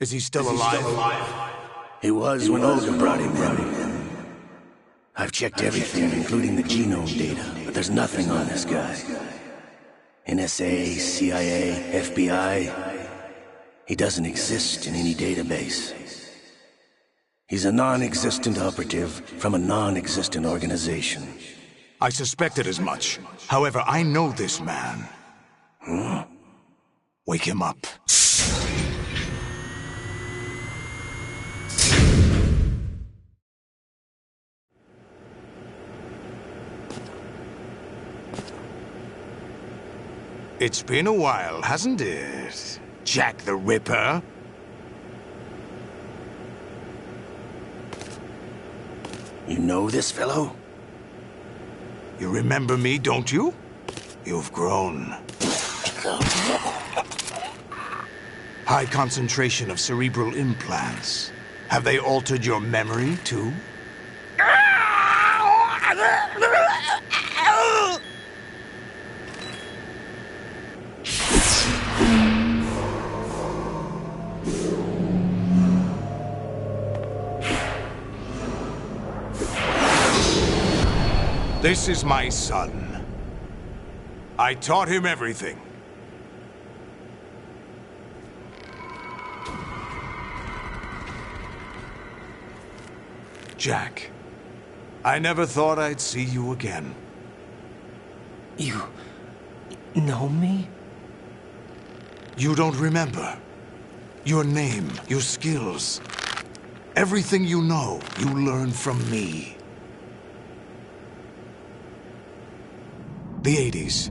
Is he still alive? He was when Olga brought him in. I've checked everything, including the genome data, but there's nothing on this guy. NSA, CIA, FBI. He doesn't exist in any database. He's a non-existent operative from a non-existent organization. I suspected as much. However, I know this man. Huh? Wake him up. It's been a while, hasn't it? Jack the Ripper? You know this fellow? You remember me, don't you? You've grown. High concentration of cerebral implants. Have they altered your memory, too? This is my son. I taught him everything. Jack, I never thought I'd see you again. You know me? You don't remember. Your name, your skills. Everything you know, you learned from me. The 80s.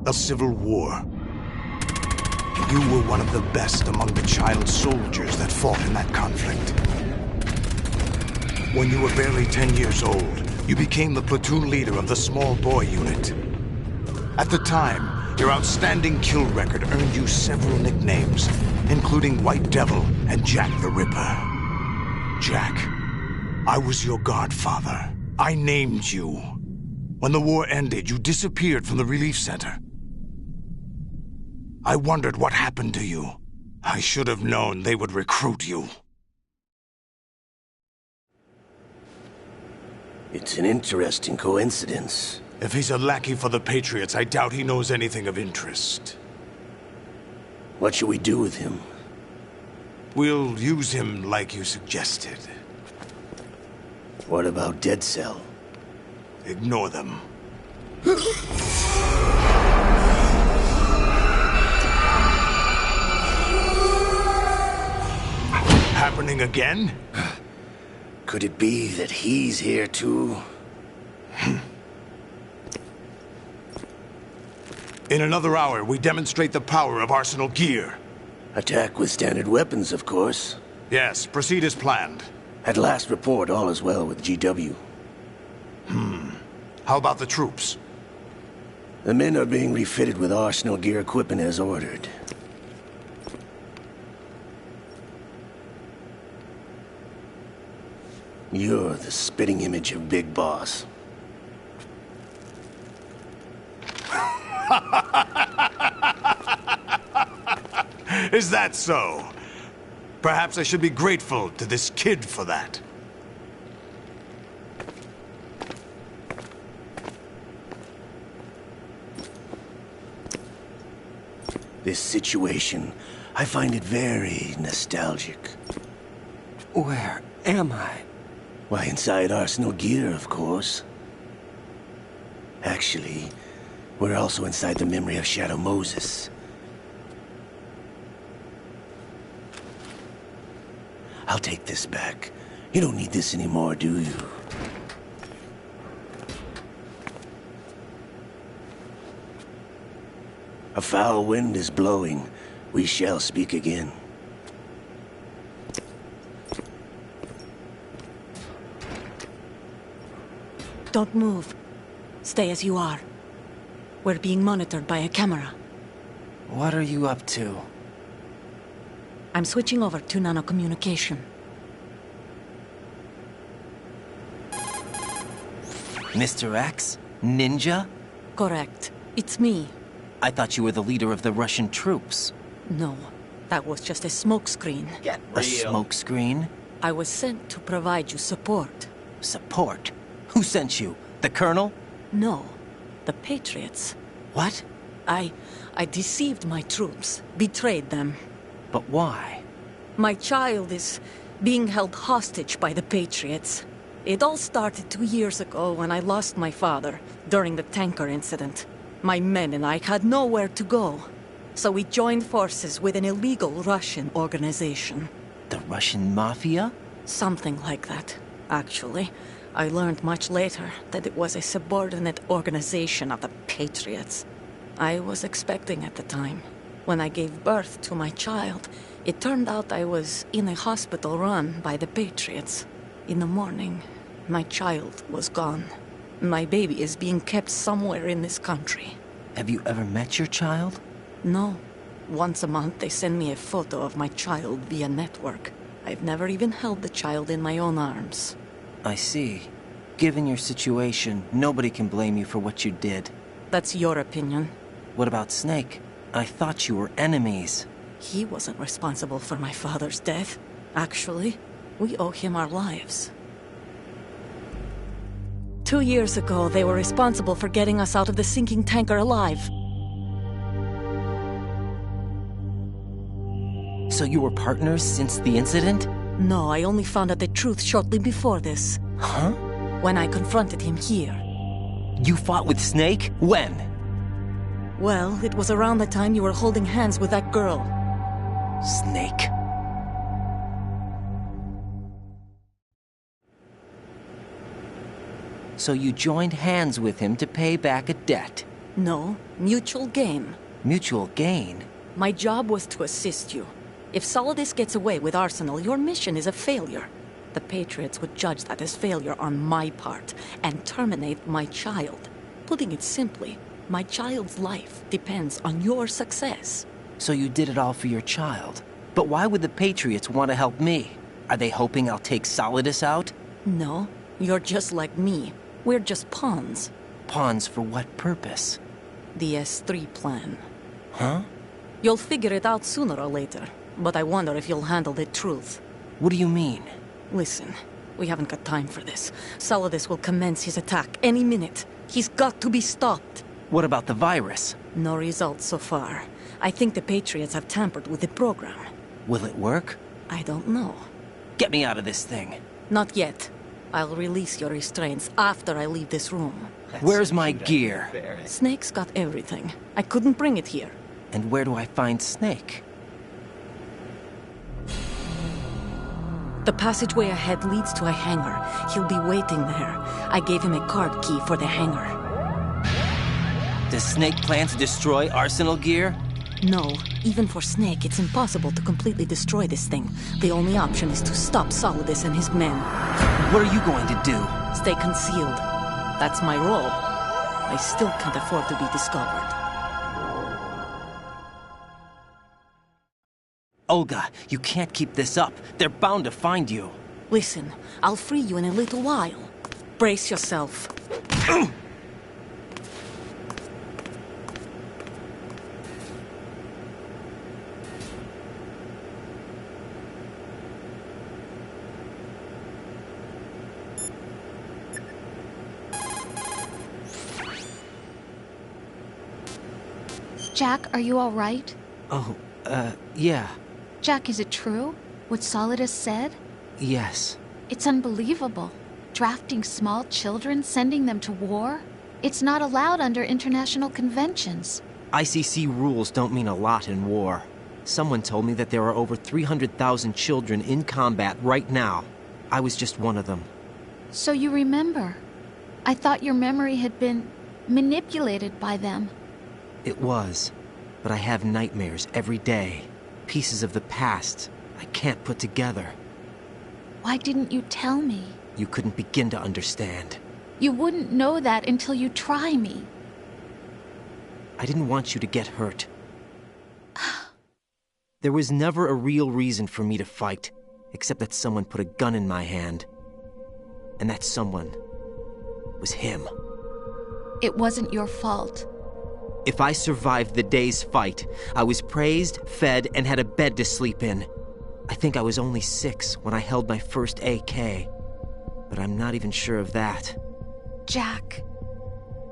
A civil war. You were one of the best among the child soldiers that fought in that conflict. When you were barely 10 years old, you became the platoon leader of the small boy unit. At the time, your outstanding kill record earned you several nicknames, including White Devil and Jack the Ripper. Jack, I was your godfather. I named you. When the war ended, you disappeared from the relief center. I wondered what happened to you. I should have known they would recruit you. It's an interesting coincidence. If he's a lackey for the Patriots, I doubt he knows anything of interest. What should we do with him? We'll use him like you suggested. What about Dead Cell? Ignore them. Happening again? Could it be that he's here too? In another hour, we demonstrate the power of Arsenal gear. Attack with standard weapons, of course. Yes, proceed as planned. At last report, all is well with GW. How about the troops? The men are being refitted with Arsenal gear equipment as ordered. You're the spitting image of Big Boss. Is that so? Perhaps I should be grateful to this kid for that. This situation, I find it very nostalgic. Where am I? Why, inside Arsenal gear, of course. Actually, we're also inside the memory of Shadow Moses. I'll take this back. You don't need this anymore, do you? A foul wind is blowing. We shall speak again. Don't move. Stay as you are. We're being monitored by a camera. What are you up to? I'm switching over to nanocommunication. Mr. X? Ninja? Correct. It's me. I thought you were the leader of the Russian troops. No. That was just a smokescreen. A smokescreen? I was sent to provide you support. Support? Who sent you? The Colonel? No, the Patriots. What? I deceived my troops, betrayed them. But why? My child is being held hostage by the Patriots. It all started 2 years ago when I lost my father during the tanker incident. My men and I had nowhere to go, so we joined forces with an illegal Russian organization. The Russian Mafia? Something like that, actually. I learned much later that it was a subordinate organization of the Patriots. I was expecting at the time. When I gave birth to my child, it turned out I was in a hospital run by the Patriots. In the morning, my child was gone. My baby is being kept somewhere in this country. Have you ever met your child? No. Once a month, they send me a photo of my child via network. I've never even held the child in my own arms. I see. Given your situation, nobody can blame you for what you did. That's your opinion. What about Snake? I thought you were enemies. He wasn't responsible for my father's death. Actually, we owe him our lives. 2 years ago, they were responsible for getting us out of the sinking tanker alive. So you were partners since the incident? No, I only found out the truth shortly before this. Huh? When I confronted him here. You fought with Snake? When? Well, it was around the time you were holding hands with that girl. Snake. So you joined hands with him to pay back a debt? No, mutual gain. Mutual gain? My job was to assist you. If Solidus gets away with Arsenal, your mission is a failure. The Patriots would judge that as failure on my part and terminate my child. Putting it simply, my child's life depends on your success. So you did it all for your child. But why would the Patriots want to help me? Are they hoping I'll take Solidus out? No, you're just like me. We're just pawns. Pawns for what purpose? The S3 plan. Huh? You'll figure it out sooner or later, but I wonder if you'll handle the truth. What do you mean? Listen, we haven't got time for this. Solidus will commence his attack any minute. He's got to be stopped. What about the virus? No results so far. I think the Patriots have tampered with the program. Will it work? I don't know. Get me out of this thing. Not yet. I'll release your restraints after I leave this room. Where's my gear? Snake's got everything. I couldn't bring it here. And where do I find Snake? The passageway ahead leads to a hangar. He'll be waiting there. I gave him a card key for the hangar. Does Snake plan to destroy Arsenal gear? No. Even for Snake, it's impossible to completely destroy this thing. The only option is to stop Solidus and his men. What are you going to do? Stay concealed. That's my role. I still can't afford to be discovered. Olga, you can't keep this up. They're bound to find you. Listen, I'll free you in a little while. Brace yourself. Jack, are you all right? Oh, yeah. Jack, is it true? What Solidus said? Yes. It's unbelievable. Drafting small children, sending them to war? It's not allowed under international conventions. ICC rules don't mean a lot in war. Someone told me that there are over 300,000 children in combat right now. I was just one of them. So you remember. I thought your memory had been manipulated by them. It was. But I have nightmares every day. Pieces of the past I can't put together. Why didn't you tell me? You couldn't begin to understand. You wouldn't know that until you try me. I didn't want you to get hurt. There was never a real reason for me to fight, except that someone put a gun in my hand. And that someone was him. It wasn't your fault. If I survived the day's fight, I was praised, fed, and had a bed to sleep in. I think I was only 6 when I held my first AK. But I'm not even sure of that. Jack.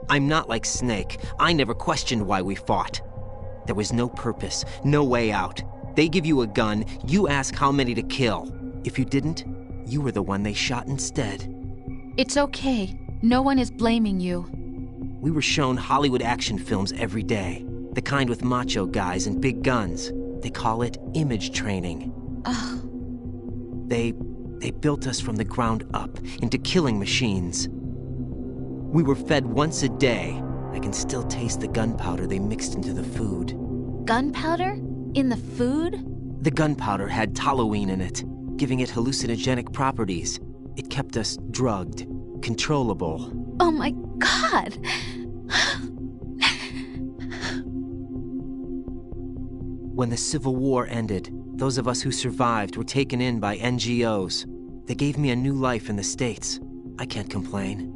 I'm not like Snake. I never questioned why we fought. There was no purpose, no way out. They give you a gun, you ask how many to kill. If you didn't, you were the one they shot instead. It's okay. No one is blaming you. We were shown Hollywood action films every day. The kind with macho guys and big guns. They call it image training. Ugh. They built us from the ground up into killing machines. We were fed once a day. I can still taste the gunpowder they mixed into the food. Gunpowder? In the food? The gunpowder had toluene in it, giving it hallucinogenic properties. It kept us drugged, controllable. Oh my God! When the Civil War ended, those of us who survived were taken in by NGOs. They gave me a new life in the States. I can't complain.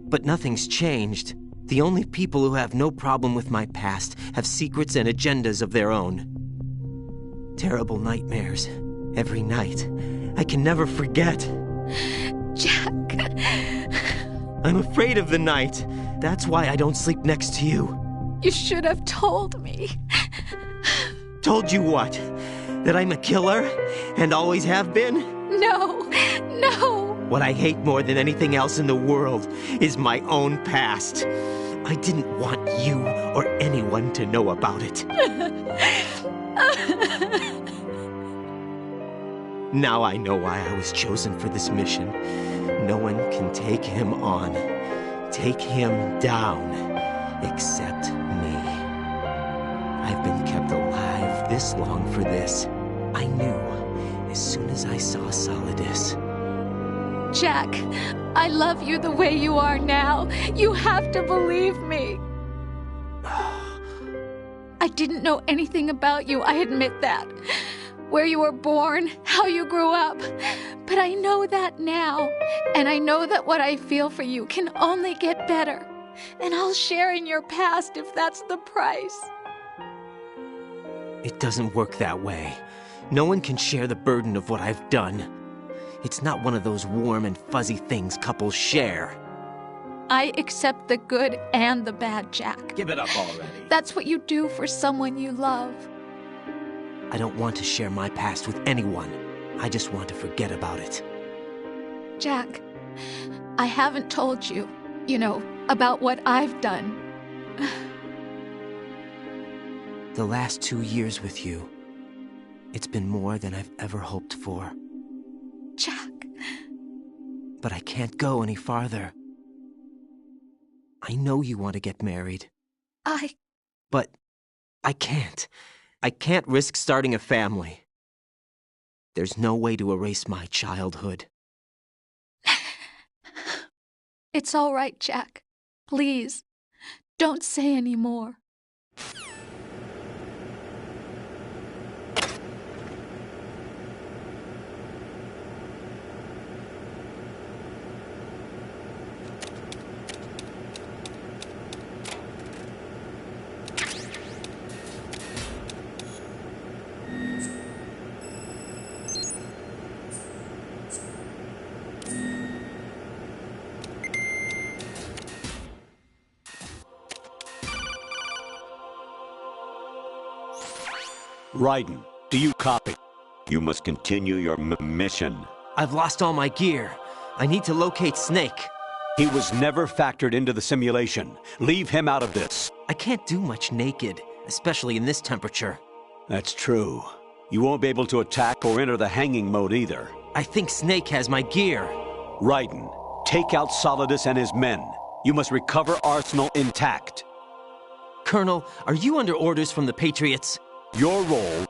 But nothing's changed. The only people who have no problem with my past have secrets and agendas of their own. Terrible nightmares. Every night. I can never forget. Jack. I'm afraid of the night. That's why I don't sleep next to you. You should have told me. Told you what? That I'm a killer? And always have been? No. What I hate more than anything else in the world is my own past. I didn't want you or anyone to know about it. Now I know why I was chosen for this mission. No one can take him on, take him down, except me. I've been kept alive this long for this. I knew as soon as I saw Solidus. Jack, I love you the way you are now. You have to believe me. I didn't know anything about you, I admit that. Where you were born, how you grew up. But I know that now. And I know that what I feel for you can only get better. And I'll share in your past if that's the price. It doesn't work that way. No one can share the burden of what I've done. It's not one of those warm and fuzzy things couples share. I accept the good and the bad, Jack. Give it up already. That's what you do for someone you love. I don't want to share my past with anyone. I just want to forget about it. Jack, I haven't told you, about what I've done. The last 2 years with you, it's been more than I've ever hoped for. Jack. But I can't go any farther. I know you want to get married. But I can't. I can't risk starting a family. There's no way to erase my childhood. It's all right, Jack. Please, don't say any more. Raiden, do you copy? You must continue your mission. I've lost all my gear. I need to locate Snake. He was never factored into the simulation. Leave him out of this. I can't do much naked, especially in this temperature. That's true. You won't be able to attack or enter the hanging mode either. I think Snake has my gear. Raiden, take out Solidus and his men. You must recover Arsenal intact. Colonel, are you under orders from the Patriots? Your role,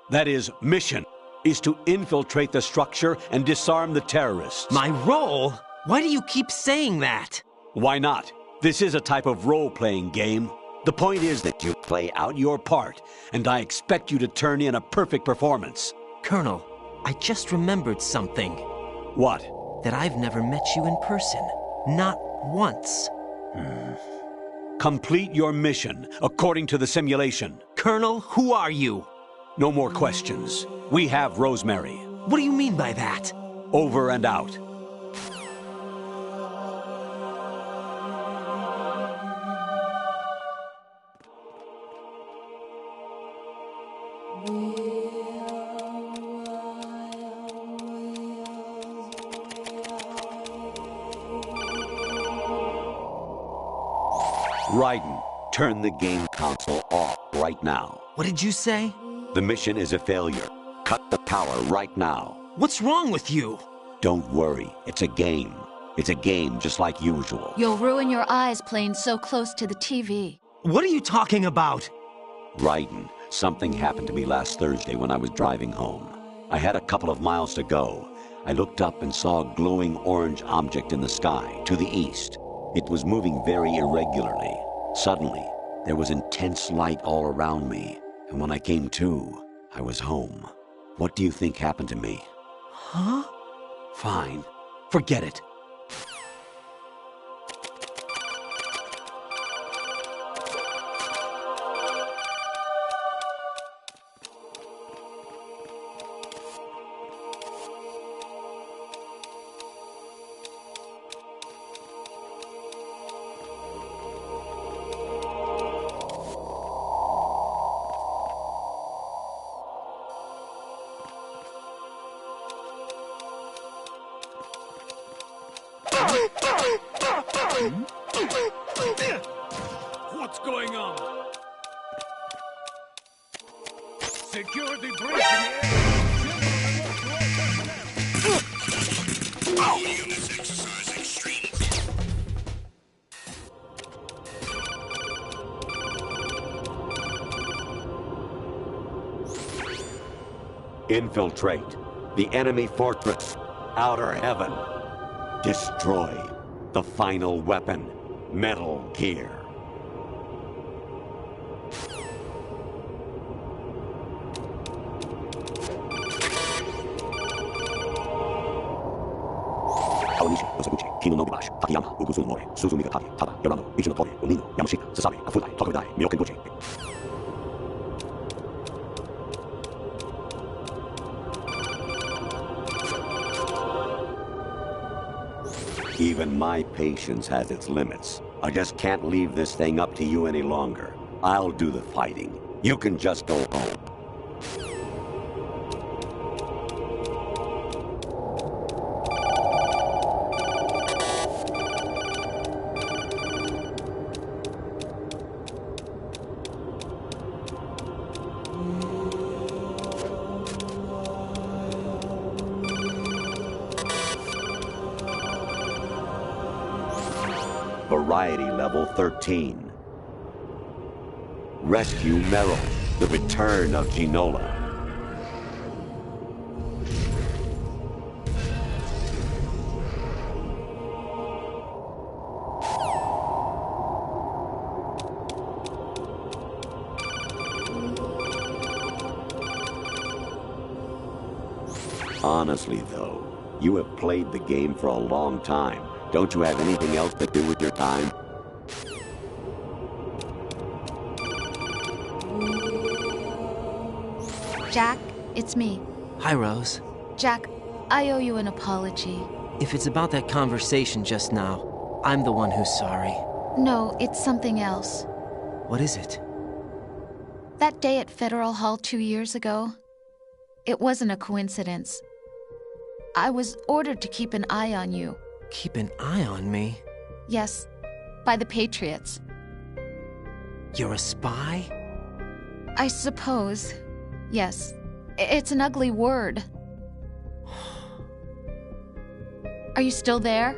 that is, mission, is to infiltrate the structure and disarm the terrorists. My role? Why do you keep saying that? Why not? This is a type of role-playing game. The point is that you play out your part, and I expect you to turn in a perfect performance. Colonel, I just remembered something. What? That I've never met you in person. Not once. Complete your mission according to the simulation. Colonel, who are you? No more questions. We have Rosemary. What do you mean by that? Over and out. Raiden, turn the game console off right now. What did you say? The mission is a failure. Cut the power right now. What's wrong with you? Don't worry, it's a game. It's a game just like usual. You'll ruin your eyes playing so close to the TV. What are you talking about? Raiden, something happened to me last Thursday when I was driving home. I had a couple of miles to go. I looked up and saw a glowing orange object in the sky to the east. It was moving very irregularly. Suddenly, there was intense light all around me, and when I came to, I was home. What do you think happened to me? Huh? Fine. Forget it. What's going on? Security breaching All units exercise extreme. Infiltrate the enemy fortress. Outer heaven. Destroy the final weapon, Metal Gear. Even my patience has its limits. I just can't leave this thing up to you any longer. I'll do the fighting. You can just go home. Variety level 13. Rescue Meryl, the return of Ginola. Honestly, though, you have played the game for a long time. Don't you have anything else to do with your time? Jack, it's me. Hi, Rose. Jack, I owe you an apology. If it's about that conversation just now, I'm the one who's sorry. No, it's something else. What is it? That day at Federal Hall 2 years ago, it wasn't a coincidence. I was ordered to keep an eye on you. Keep an eye on me? Yes, by the Patriots. You're a spy? I suppose. Yes. It's an ugly word. Are you still there?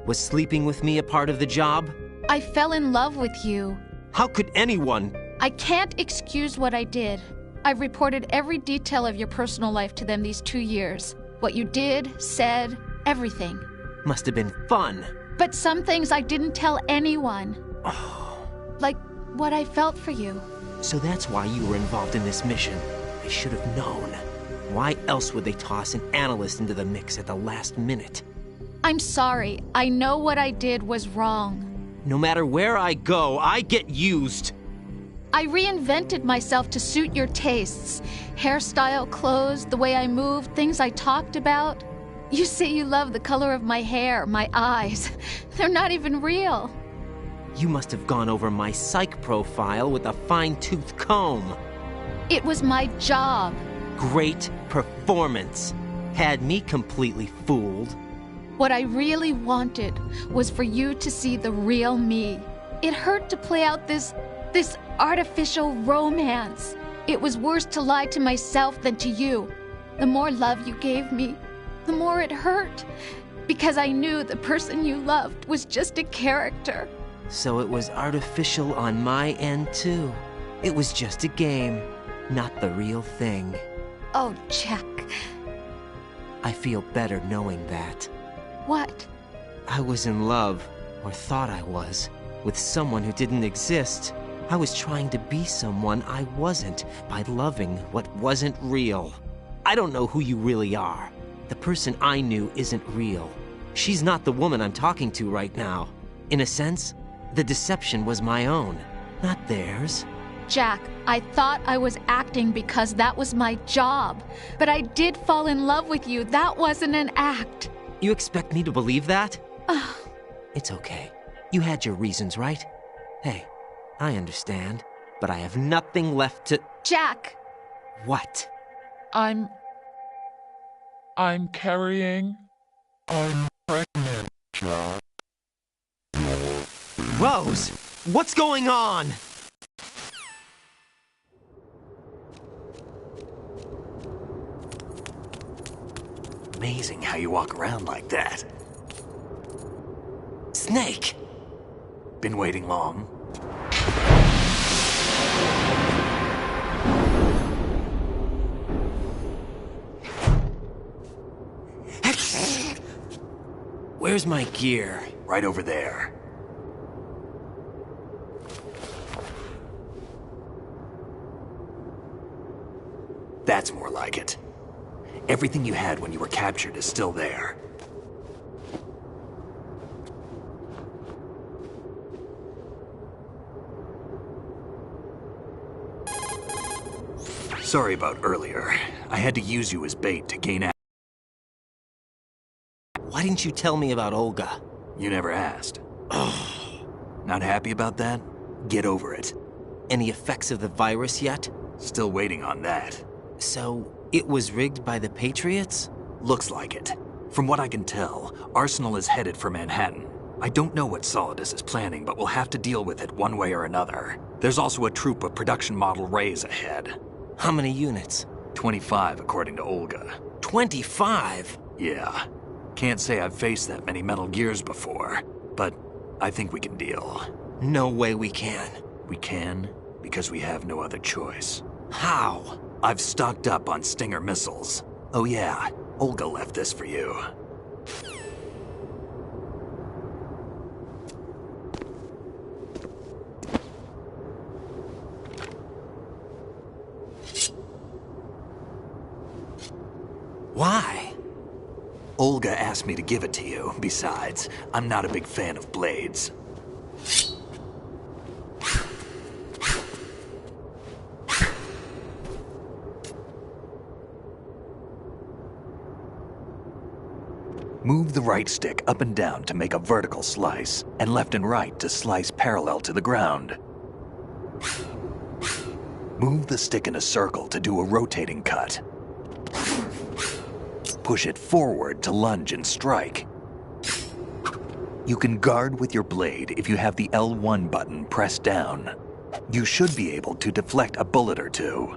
Was sleeping with me a part of the job? I fell in love with you. How could anyone? I can't excuse what I did. I've reported every detail of your personal life to them these 2 years. What you did, said, everything. Must have been fun. But some things I didn't tell anyone. Like what I felt for you. So that's why you were involved in this mission. I should have known. Why else would they toss an analyst into the mix at the last minute? I'm sorry. I know what I did was wrong. No matter where I go, I get used. I reinvented myself to suit your tastes. Hairstyle, clothes, the way I moved, things I talked about. You say you love the color of my hair, my eyes. They're not even real. You must have gone over my psych profile with a fine-tooth comb. It was my job. Great performance. Had me completely fooled. What I really wanted was for you to see the real me. It hurt to play out this artificial romance. It was worse to lie to myself than to you. The more love you gave me, the more it hurt. Because I knew the person you loved was just a character. So it was artificial on my end, too. It was just a game, not the real thing. Oh, Jack. I feel better knowing that. What? I was in love, or thought I was, with someone who didn't exist. I was trying to be someone I wasn't by loving what wasn't real. I don't know who you really are. The person I knew isn't real. She's not the woman I'm talking to right now. In a sense, the deception was my own, not theirs. Jack, I thought I was acting because that was my job. But I did fall in love with you. That wasn't an act. You expect me to believe that? It's okay. You had your reasons, right? Hey, I understand, but I have nothing left to... Jack! What? I'm carrying... I'm pregnant, Jack. Rose! What's going on? Amazing how you walk around like that. Snake! Been waiting long? Where's my gear? Right over there. That's more like it. Everything you had when you were captured is still there. Sorry about earlier. I had to use you as bait to gain access. Why didn't you tell me about Olga? You never asked. Not happy about that? Get over it. Any effects of the virus yet? Still waiting on that. So, it was rigged by the Patriots? Looks like it. From what I can tell, Arsenal is headed for Manhattan. I don't know what Solidus is planning, but we'll have to deal with it one way or another. There's also a troop of production model Rays ahead. How many units? 25, according to Olga. 25? Yeah. Can't say I've faced that many Metal Gears before, but I think we can deal. No way we can. We can, because we have no other choice. How? I've stocked up on Stinger missiles. Oh yeah, Olga left this for you. Why? Olga asked me to give it to you. Besides, I'm not a big fan of blades. Move the right stick up and down to make a vertical slice, and left and right to slice parallel to the ground. Move the stick in a circle to do a rotating cut. Push it forward to lunge and strike. You can guard with your blade if you have the L1 button pressed down. You should be able to deflect a bullet or two.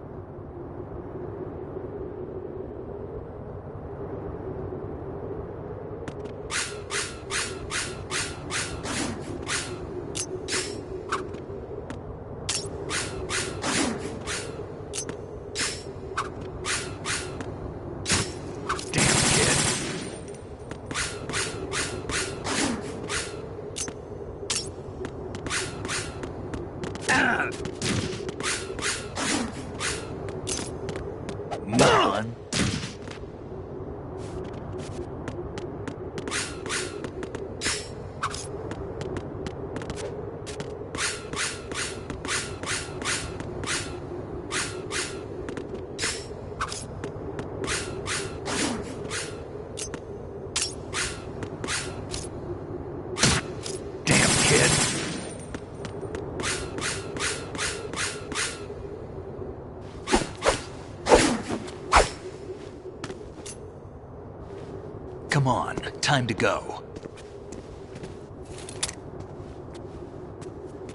Come on, time to go.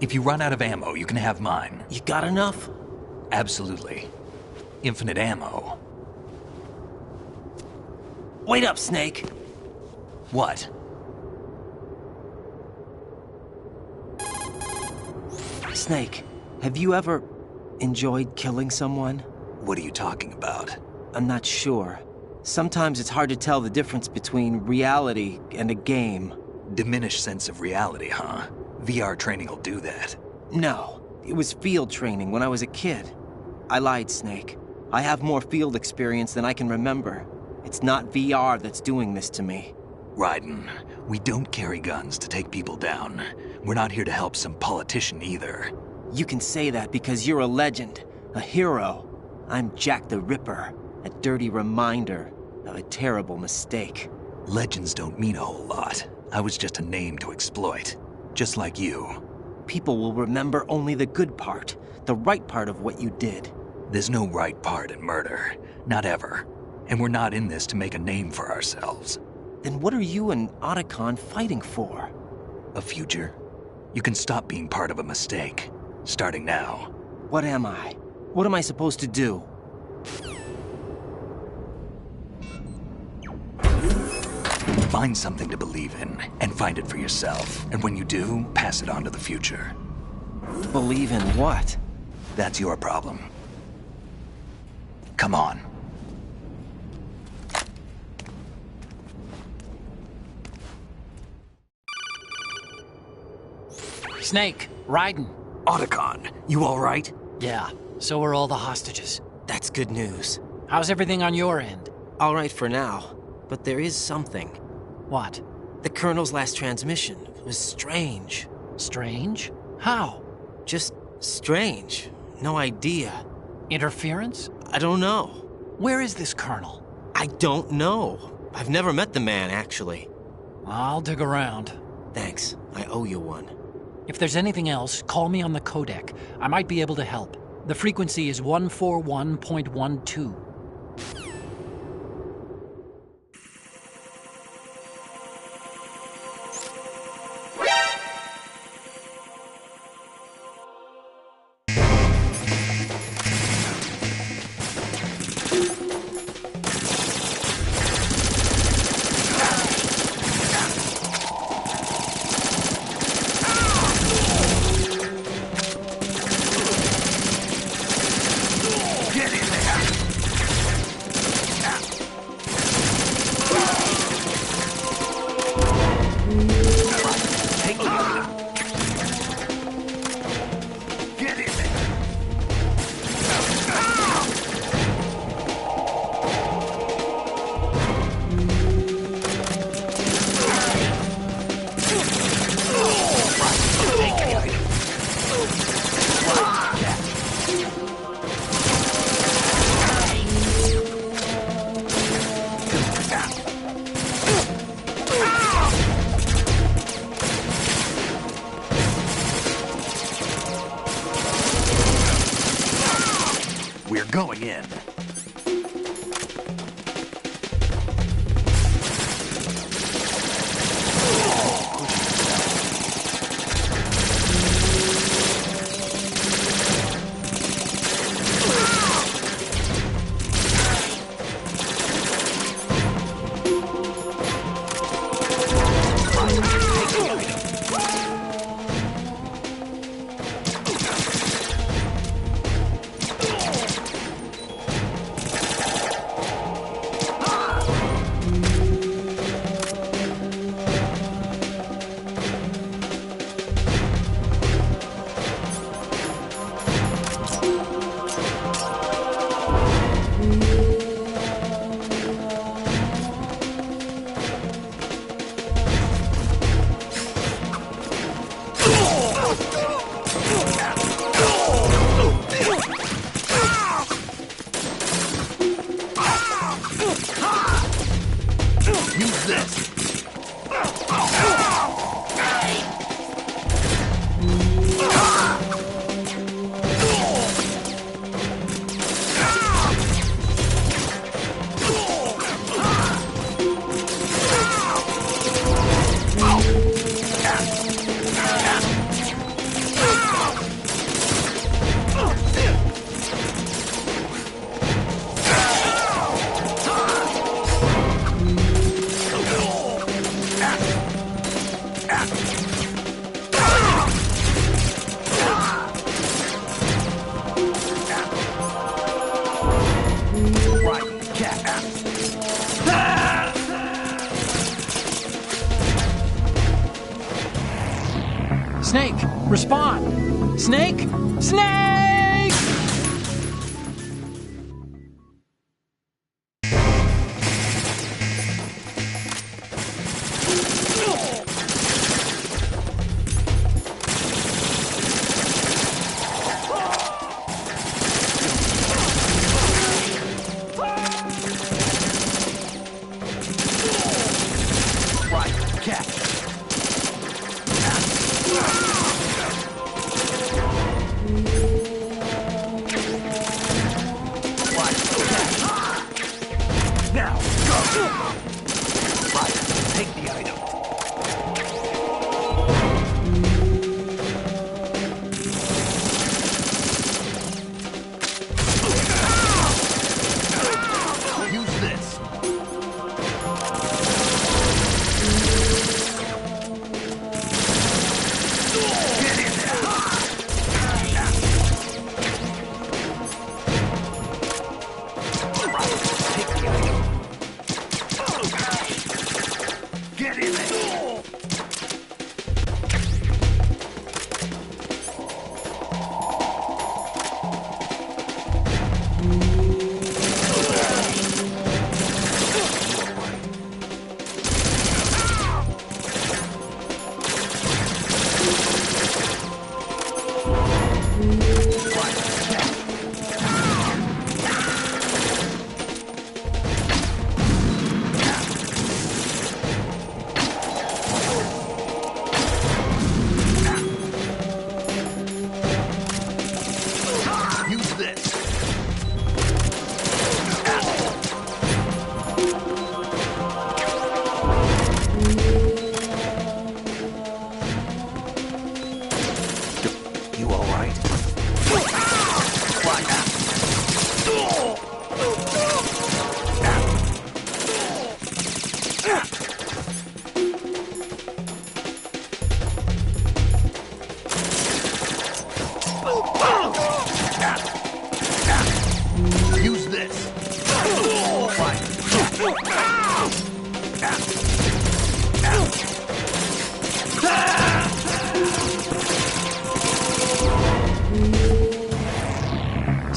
If you run out of ammo, you can have mine. You got enough? Absolutely. Infinite ammo. Wait up, Snake. What? Snake, have you ever enjoyed killing someone? What are you talking about? I'm not sure. Sometimes it's hard to tell the difference between reality and a game. Diminished sense of reality, huh? VR training will do that. No, it was field training when I was a kid. I lied, Snake. I have more field experience than I can remember. It's not VR that's doing this to me. Raiden, we don't carry guns to take people down. We're not here to help some politician either. You can say that because you're a legend, a hero. I'm Jack the Ripper, a dirty reminder of a terrible mistake. Legends don't mean a whole lot. I was just a name to exploit. Just like you. People will remember only the good part, the right part of what you did. There's no right part in murder. Not ever. And we're not in this to make a name for ourselves. Then what are you and Otacon fighting for? A future. You can stop being part of a mistake. Starting now. What am I? What am I supposed to do? Find something to believe in, and find it for yourself. And when you do, pass it on to the future. Believe in what? That's your problem. Come on. Snake, Raiden. Otacon, you all right? Yeah, so are all the hostages. That's good news. How's everything on your end? All right for now, but there is something. What? The Colonel's last transmission was strange. Strange? How? Just strange. No idea. Interference? I don't know. Where is this Colonel? I don't know. I've never met the man, actually. I'll dig around. Thanks. I owe you one. If there's anything else, call me on the codec. I might be able to help. The frequency is 141.12. We're going in. Respond! Snake! Snake!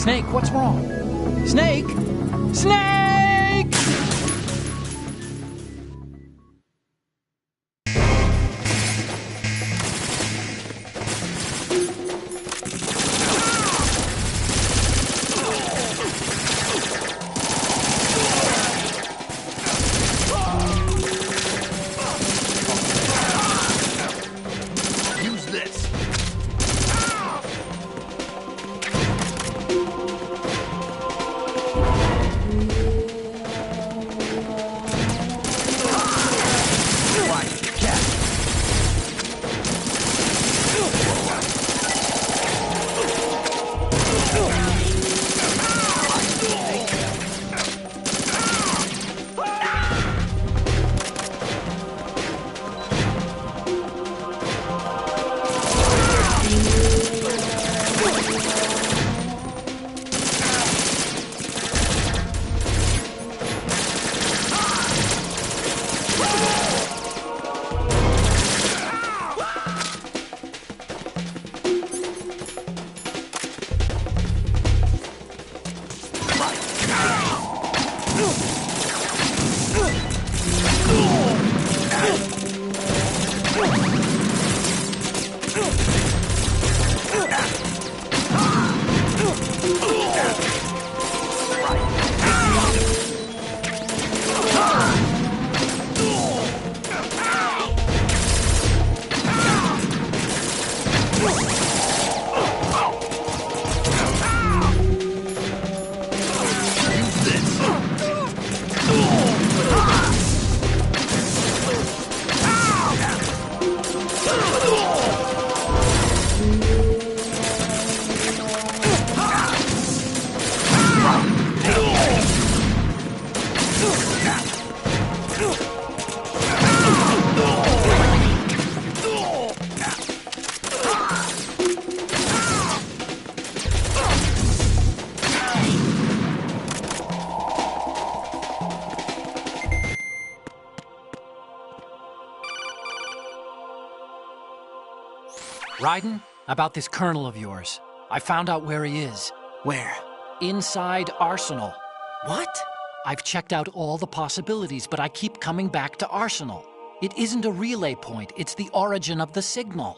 Snake, what's wrong? Snake! Snake! Raiden, about this colonel of yours. I found out where he is. Where? Inside Arsenal. What? I've checked out all the possibilities, but I keep coming back to Arsenal. It isn't a relay point, it's the origin of the signal.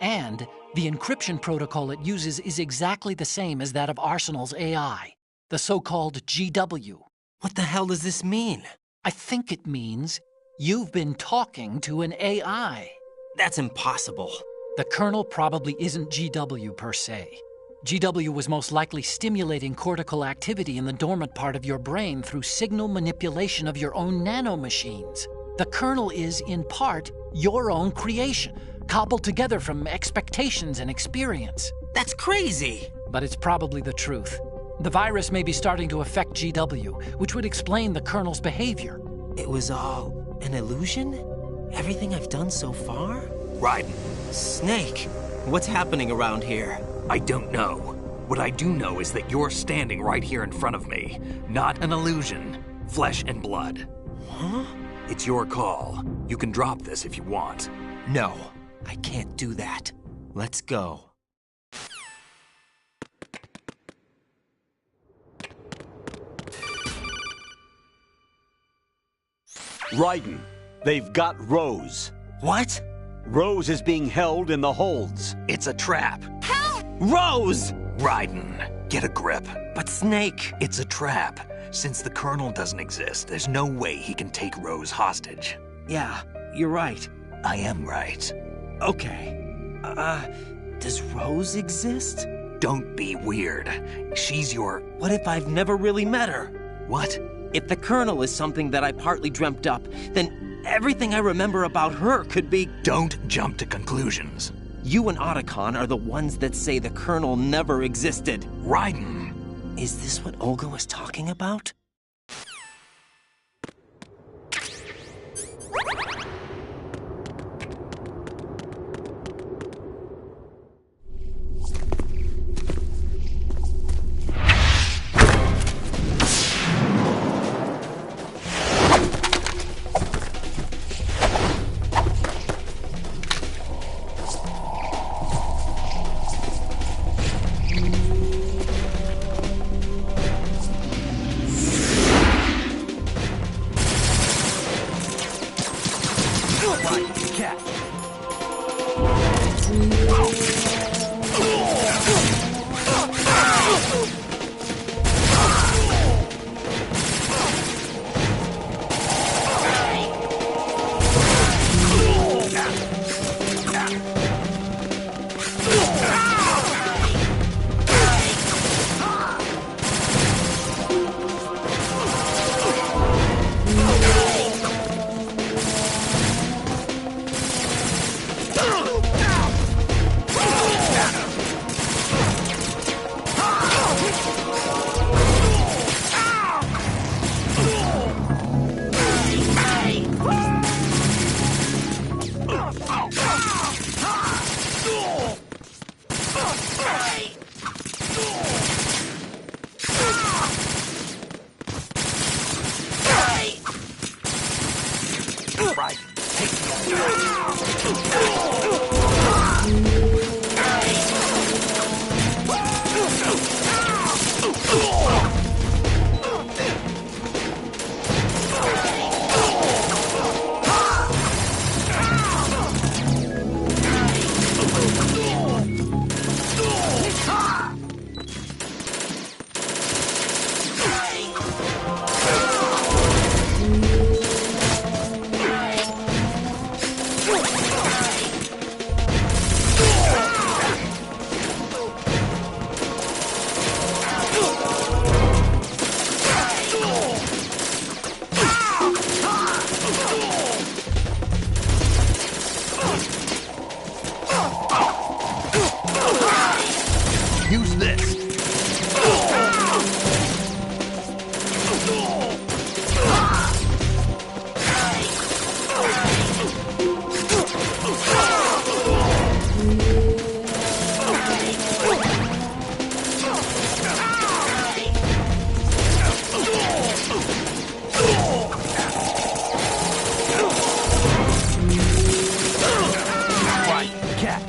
And the encryption protocol it uses is exactly the same as that of Arsenal's AI, the so-called GW. What the hell does this mean? I think it means you've been talking to an AI. That's impossible. The kernel probably isn't GW per se. GW was most likely stimulating cortical activity in the dormant part of your brain through signal manipulation of your own nanomachines. The kernel is, in part, your own creation, cobbled together from expectations and experience. That's crazy! But it's probably the truth. The virus may be starting to affect GW, which would explain the kernel's behavior. It was all an illusion? Everything I've done so far? Raiden, Snake, what's happening around here? I don't know. What I do know is that you're standing right here in front of me. Not an illusion. Flesh and blood. Huh? It's your call. You can drop this if you want. No, I can't do that. Let's go. Raiden, they've got Rose. What? Rose is being held in the holds. It's a trap. Rose! Raiden, get a grip. But Snake... It's a trap. Since the Colonel doesn't exist, there's no way he can take Rose hostage. Yeah, you're right. I am right. Okay. Does Rose exist? Don't be weird. She's your... What if I've never really met her? What? If the Colonel is something that I partly dreamt up, then everything I remember about her could be... Don't jump to conclusions. You and Otacon are the ones that say the Colonel never existed. Raiden! Is this what Olga was talking about? Use this. Right, cat.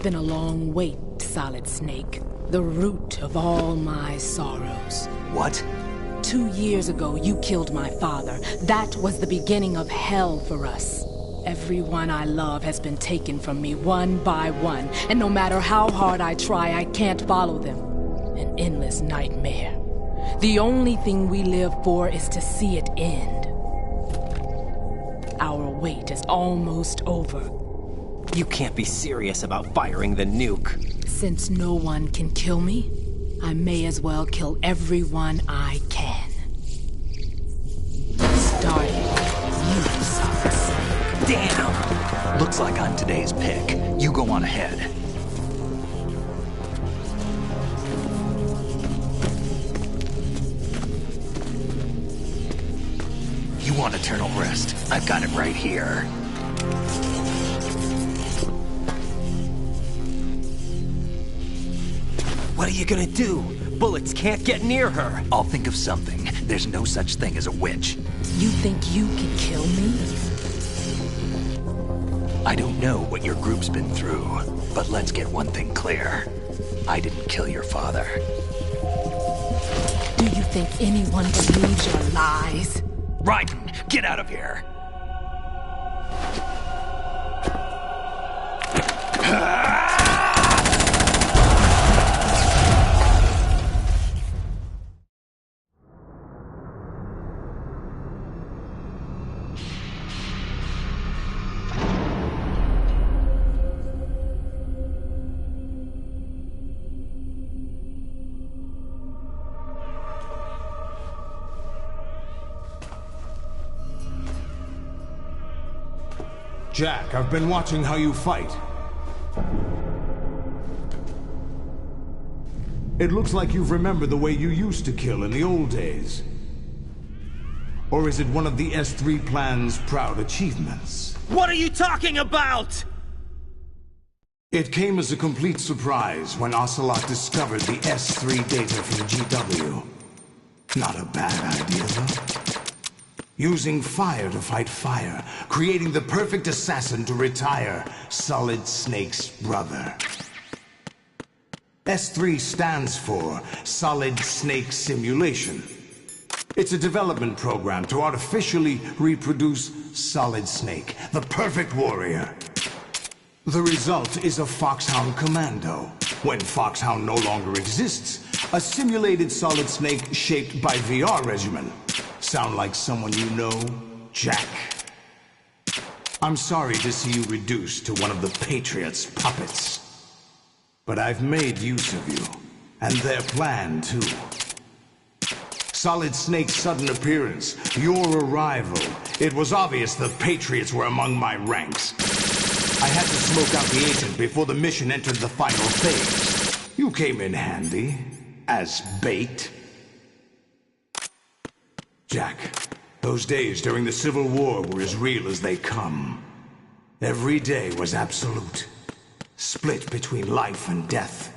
been a long wait, Solid Snake. The root of all my sorrows. What? 2 years ago, you killed my father. That was the beginning of hell for us. Everyone I love has been taken from me one by one, and no matter how hard I try, I can't follow them. An endless nightmare. The only thing we live for is to see it end. Our wait is almost over. You can't be serious about firing the nuke. Since no one can kill me, I may as well kill everyone I can. Starting with you, Solid Snake. Damn! Looks like I'm today's pick. You go on ahead. You want eternal rest? I've got it right here. What are you gonna do? Bullets can't get near her. I'll think of something. There's no such thing as a witch. You think you can kill me? I don't know what your group's been through, but let's get one thing clear. I didn't kill your father. Do you think anyone believes your lies? Raiden, get out of here! Jack, I've been watching how you fight. It looks like you've remembered the way you used to kill in the old days. Or is it one of the S3 plan's proud achievements? What are you talking about? It came as a complete surprise when Ocelot discovered the S3 data from GW. Not a bad idea, though. Using fire to fight fire, creating the perfect assassin to retire Solid Snake's brother. S3 stands for Solid Snake Simulation. It's a development program to artificially reproduce Solid Snake, the perfect warrior. The result is a Foxhound Commando. When Foxhound no longer exists, a simulated Solid Snake shaped by VR regimen. Sound like someone you know, Jack? I'm sorry to see you reduced to one of the Patriots' puppets. But I've made use of you, and their plan, too. Solid Snake's sudden appearance, your arrival. It was obvious the Patriots were among my ranks. I had to smoke out the agent before the mission entered the final phase. You came in handy, as bait. Jack, those days during the Civil War were as real as they come. Every day was absolute, split between life and death.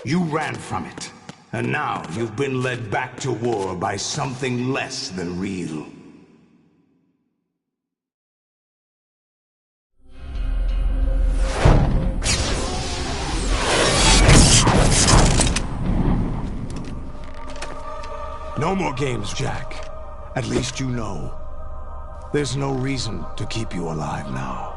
You ran from it, and now you've been led back to war by something less than real. No more games, Jack. At least you know. There's no reason to keep you alive now.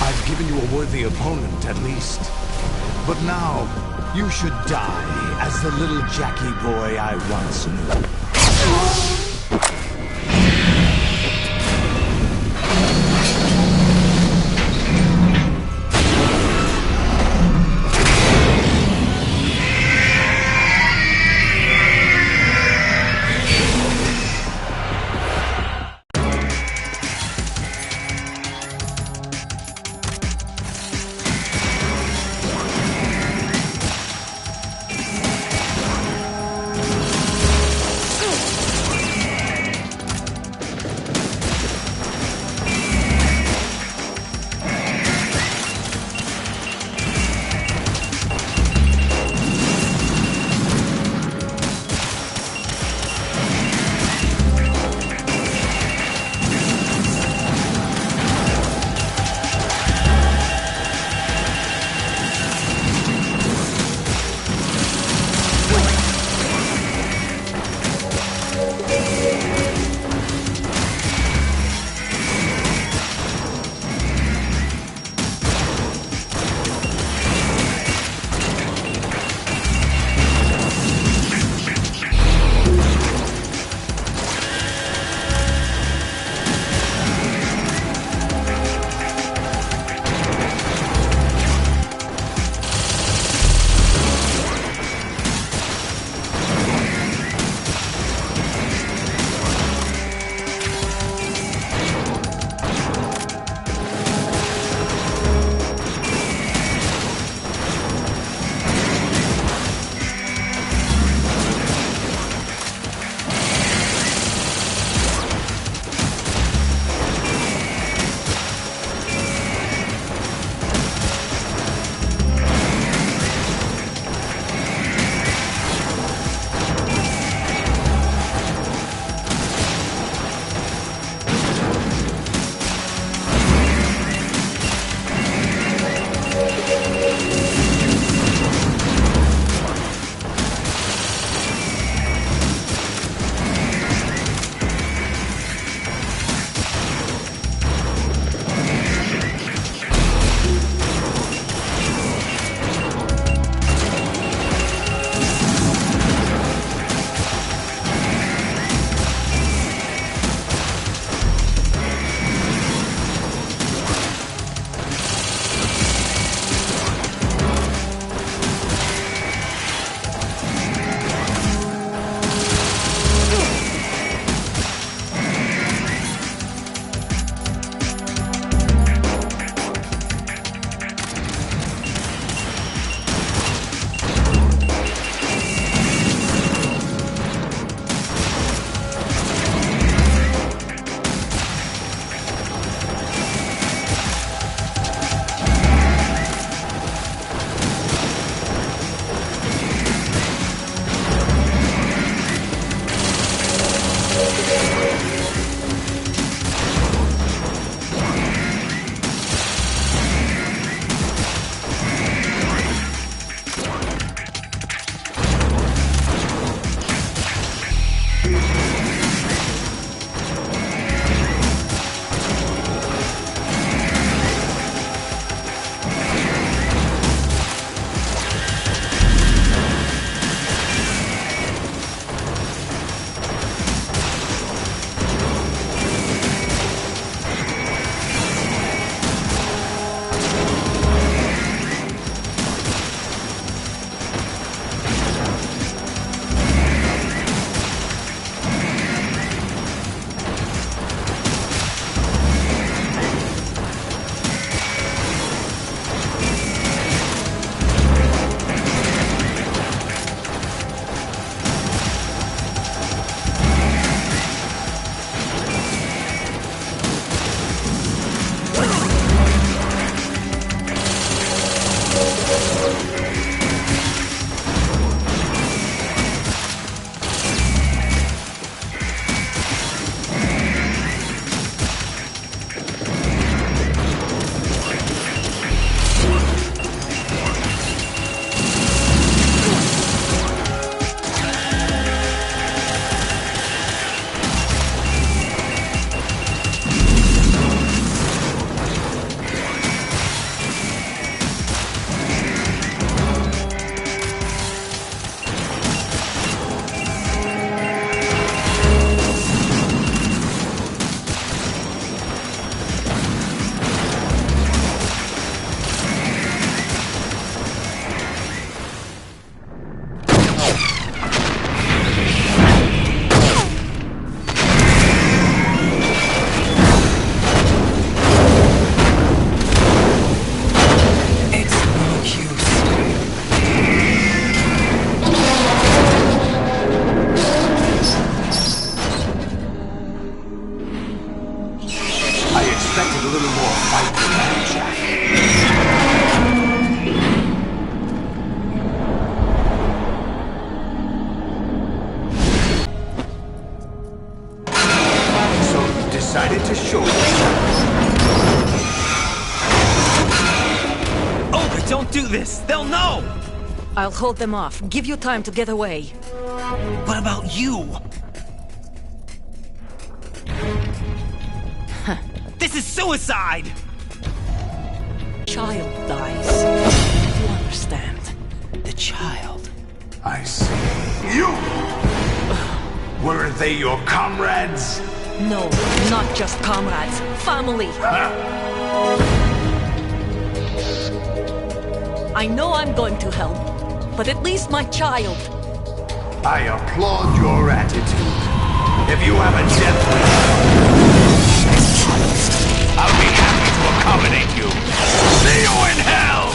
I've given you a worthy opponent, at least. But now, you should die as the little Jackie boy I once knew. a little more fight than that, Jack. So you decided to show yourself. Olga, don't do this! They'll know! I'll hold them off. Give you time to get away. What about you? This is suicide! Child dies. You understand? The child. I see. You! Weren't they your comrades? No, not just comrades. Family. I know I'm going to help, but at least my child. I applaud your attitude. If you have a death wish, I'll be happy to accommodate you. See you in hell!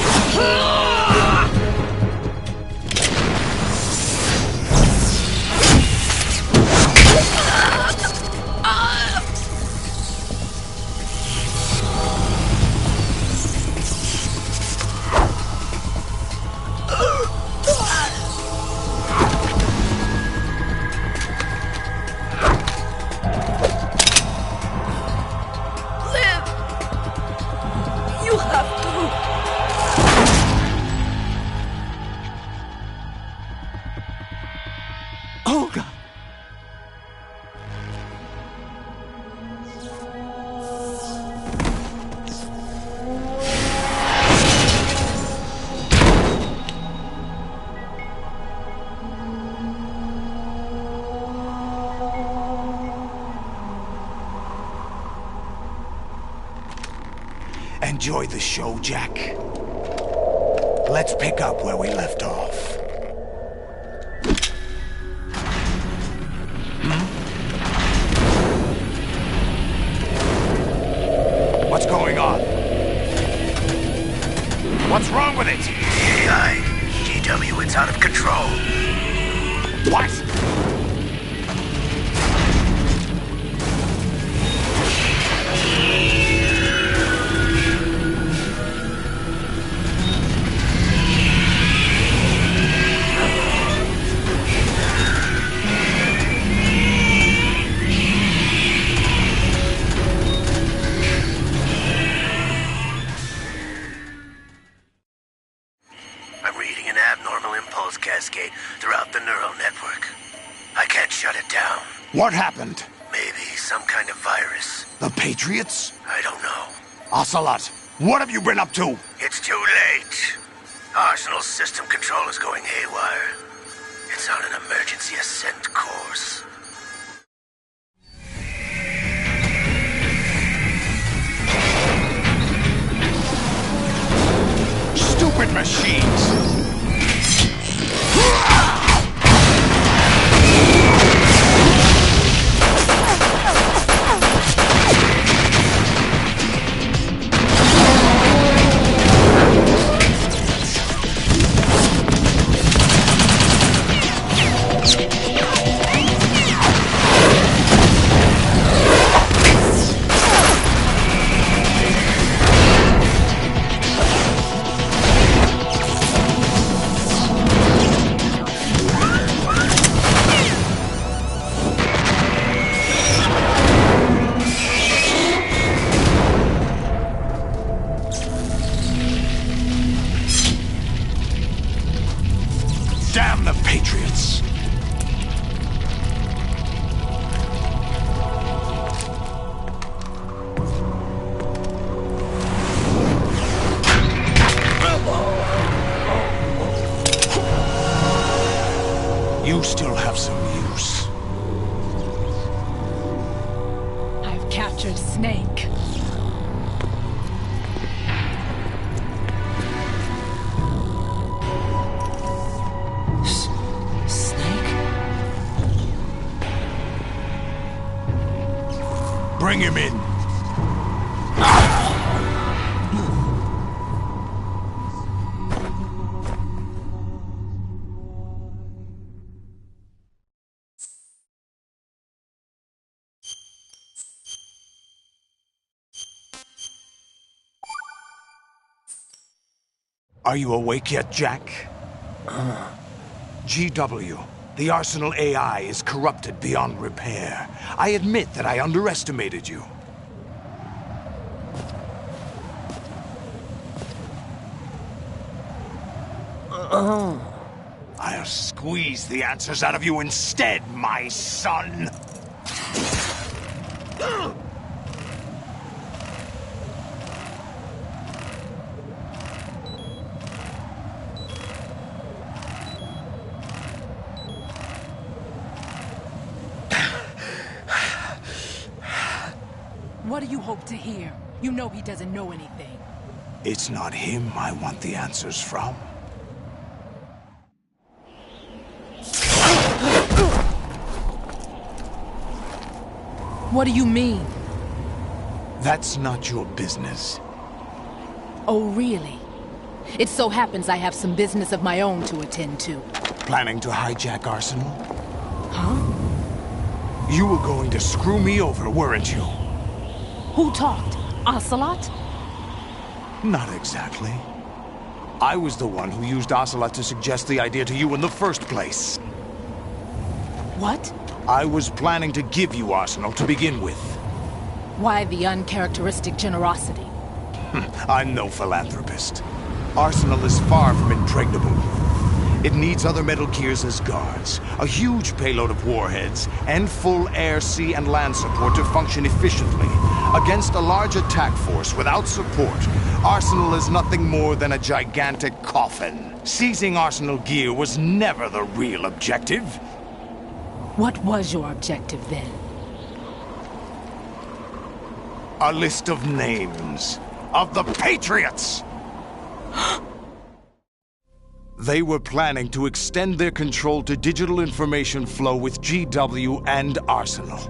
Olga! Enjoy the show, Jack. Let's pick up where we left off. What's going on? What's wrong with it? AI, GW, it's out of control. What? Cascade throughout the neural network. I can't shut it down. What happened? Maybe some kind of virus. The Patriots? I don't know. Ocelot, what have you been up to? It's too late. Arsenal's system control is going haywire. It's on an emergency ascent course. Stupid machines! Damn the Patriots! You still have some use. I've captured Snake. Bring him in. Are you awake yet, Jack? GW, the Arsenal AI is corrupted beyond repair. I admit that I underestimated you. I'll squeeze the answers out of you instead, my son! What do you hope to hear? You know he doesn't know anything. It's not him I want the answers from. What do you mean? That's not your business. Oh, really? It so happens I have some business of my own to attend to. Planning to hijack Arsenal? Huh? You were going to screw me over, weren't you? Who talked? Ocelot? Not exactly. I was the one who used Ocelot to suggest the idea to you in the first place. What? I was planning to give you Arsenal to begin with. Why the uncharacteristic generosity? I'm no philanthropist. Arsenal is far from impregnable. It needs other Metal Gears as guards, a huge payload of warheads, and full air, sea, and land support to function efficiently. Against a large attack force without support, Arsenal is nothing more than a gigantic coffin. Seizing Arsenal gear was never the real objective. What was your objective then? A list of names of the Patriots! They were planning to extend their control to digital information flow with GW and Arsenal.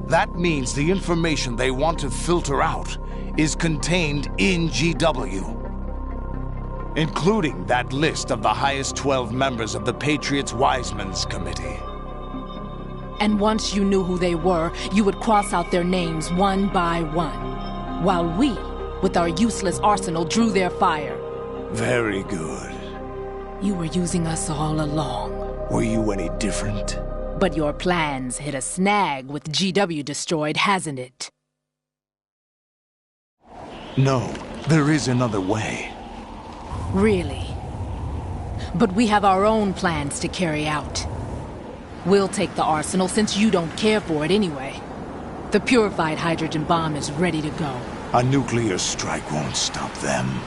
That means the information they want to filter out is contained in GW, including that list of the highest 12 members of the Patriots Wiseman's Committee. And once you knew who they were, you would cross out their names one by one, while we, with our useless arsenal, drew their fire. Very good. You were using us all along. Were you any different? But your plans hit a snag with GW destroyed, hasn't it? No, there is another way. Really? But we have our own plans to carry out. We'll take the arsenal since you don't care for it anyway. The purified hydrogen bomb is ready to go. A nuclear strike won't stop them.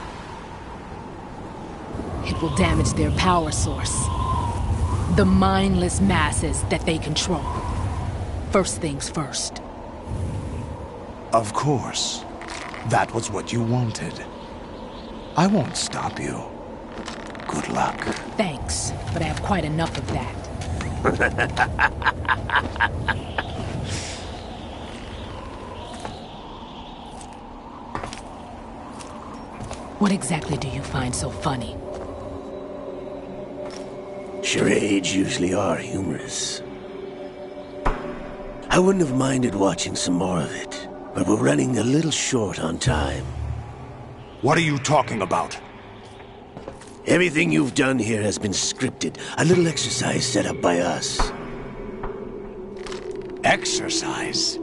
It will damage their power source. The mindless masses that they control. First things first. Of course. That was what you wanted. I won't stop you. Good luck. Thanks, but I have quite enough of that. What exactly do you find so funny? Charades usually are humorous. I wouldn't have minded watching some more of it, but we're running a little short on time. What are you talking about? Everything you've done here has been scripted. A little exercise set up by us. Exercise?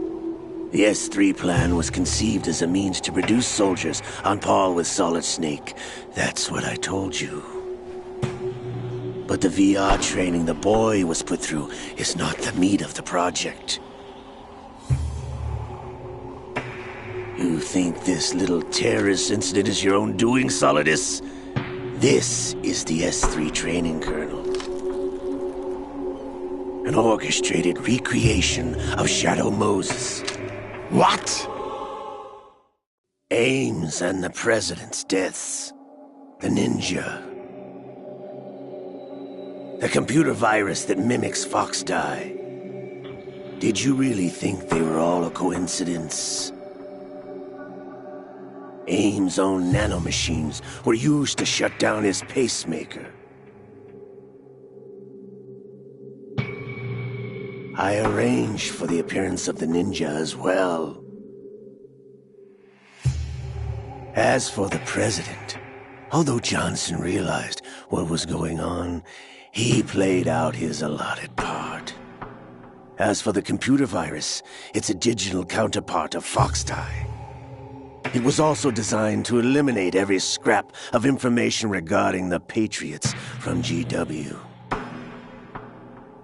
The S3 plan was conceived as a means to produce soldiers on par with Solid Snake. That's what I told you. But the VR training the boy was put through is not the meat of the project. You think this little terrorist incident is your own doing, Solidus? This is the S3 training kernel. An orchestrated recreation of Shadow Moses. What? Ames and the President's deaths. The ninja. The computer virus that mimics Foxdie. Did you really think they were all a coincidence? Ames' own nanomachines were used to shut down his pacemaker. I arranged for the appearance of the ninja as well. As for the President, Although Johnson realized what was going on, he played out his allotted part. As for the computer virus, it's a digital counterpart of Foxtie. It was also designed to eliminate every scrap of information regarding the Patriots from GW.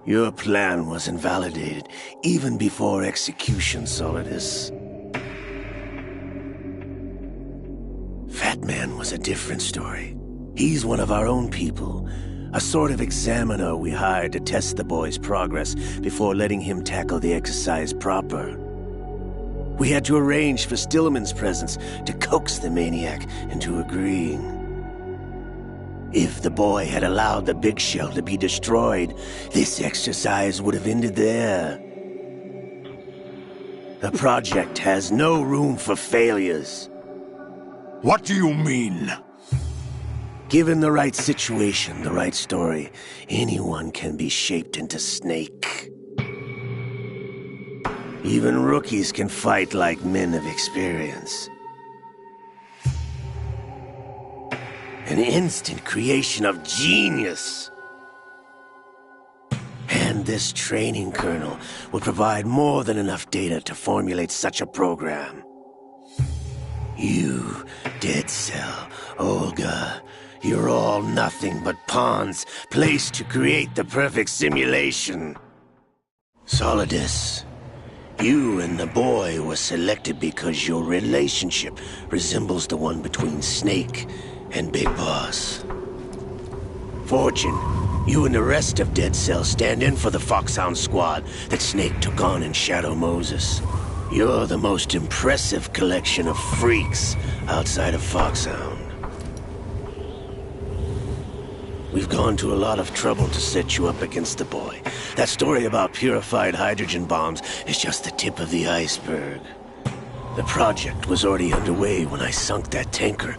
Your plan was invalidated even before execution, Solidus. Fat Man was a different story. He's one of our own people, a sort of examiner we hired to test the boy's progress before letting him tackle the exercise proper. We had to arrange for Stillman's presence to coax the maniac into agreeing. If the boy had allowed the big shell to be destroyed, this exercise would have ended there. The project has no room for failures. What do you mean? Given the right situation, the right story, anyone can be shaped into Snake. Even rookies can fight like men of experience. An instant creation of genius. And this training kernel will provide more than enough data to formulate such a program. You, Dead Cell, Olga, you're all nothing but pawns placed to create the perfect simulation. Solidus, you and the boy were selected because your relationship resembles the one between Snake and Big Boss. Fortune, you and the rest of Dead Cell stand in for the Foxhound squad that Snake took on in Shadow Moses. You're the most impressive collection of freaks outside of Foxhound. We've gone to a lot of trouble to set you up against the boy. That story about purified hydrogen bombs is just the tip of the iceberg. The project was already underway when I sunk that tanker,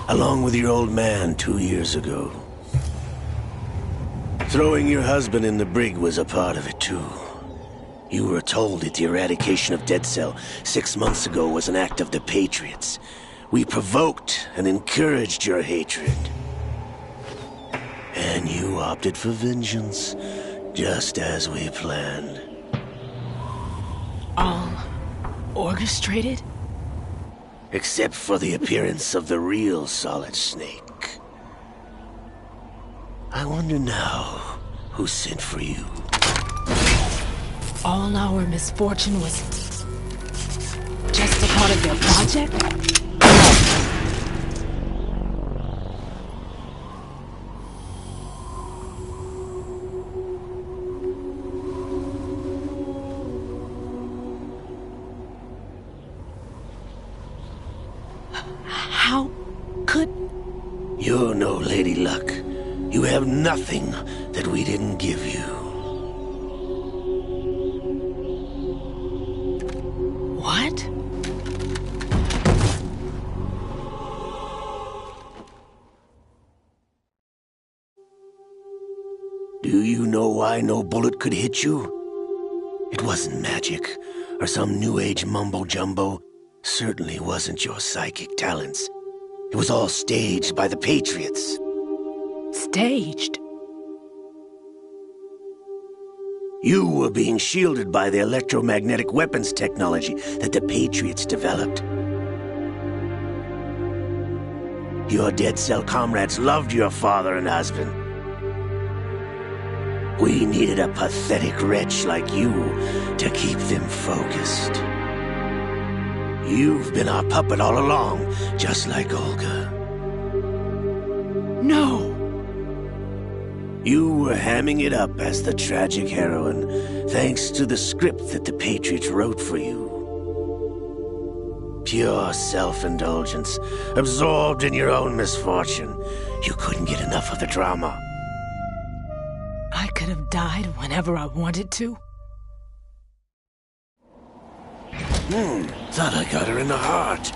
along with your old man 2 years ago. Throwing your husband in the brig was a part of it too. You were told that the eradication of Dead Cell 6 months ago was an act of the Patriots. We provoked and encouraged your hatred. And you opted for vengeance, just as we planned. All orchestrated? Except for the appearance of the real Solid Snake. I wonder now who sent for you. All our misfortune was just a part of their project? How could... You're no Lady Luck. You have nothing that we didn't give you. What? Do you know why no bullet could hit you? It wasn't magic, or some new age mumbo-jumbo. Certainly wasn't your psychic talents. It was all staged by the Patriots. Staged? You were being shielded by the electromagnetic weapons technology that the Patriots developed. Your Dead Cell comrades loved your father and husband. We needed a pathetic wretch like you to keep them focused. You've been our puppet all along, just like Olga. No! You were hamming it up as the tragic heroine, thanks to the script that the Patriots wrote for you. Pure self-indulgence, absorbed in your own misfortune. You couldn't get enough of the drama. I could have died whenever I wanted to. Thought I got her in the heart.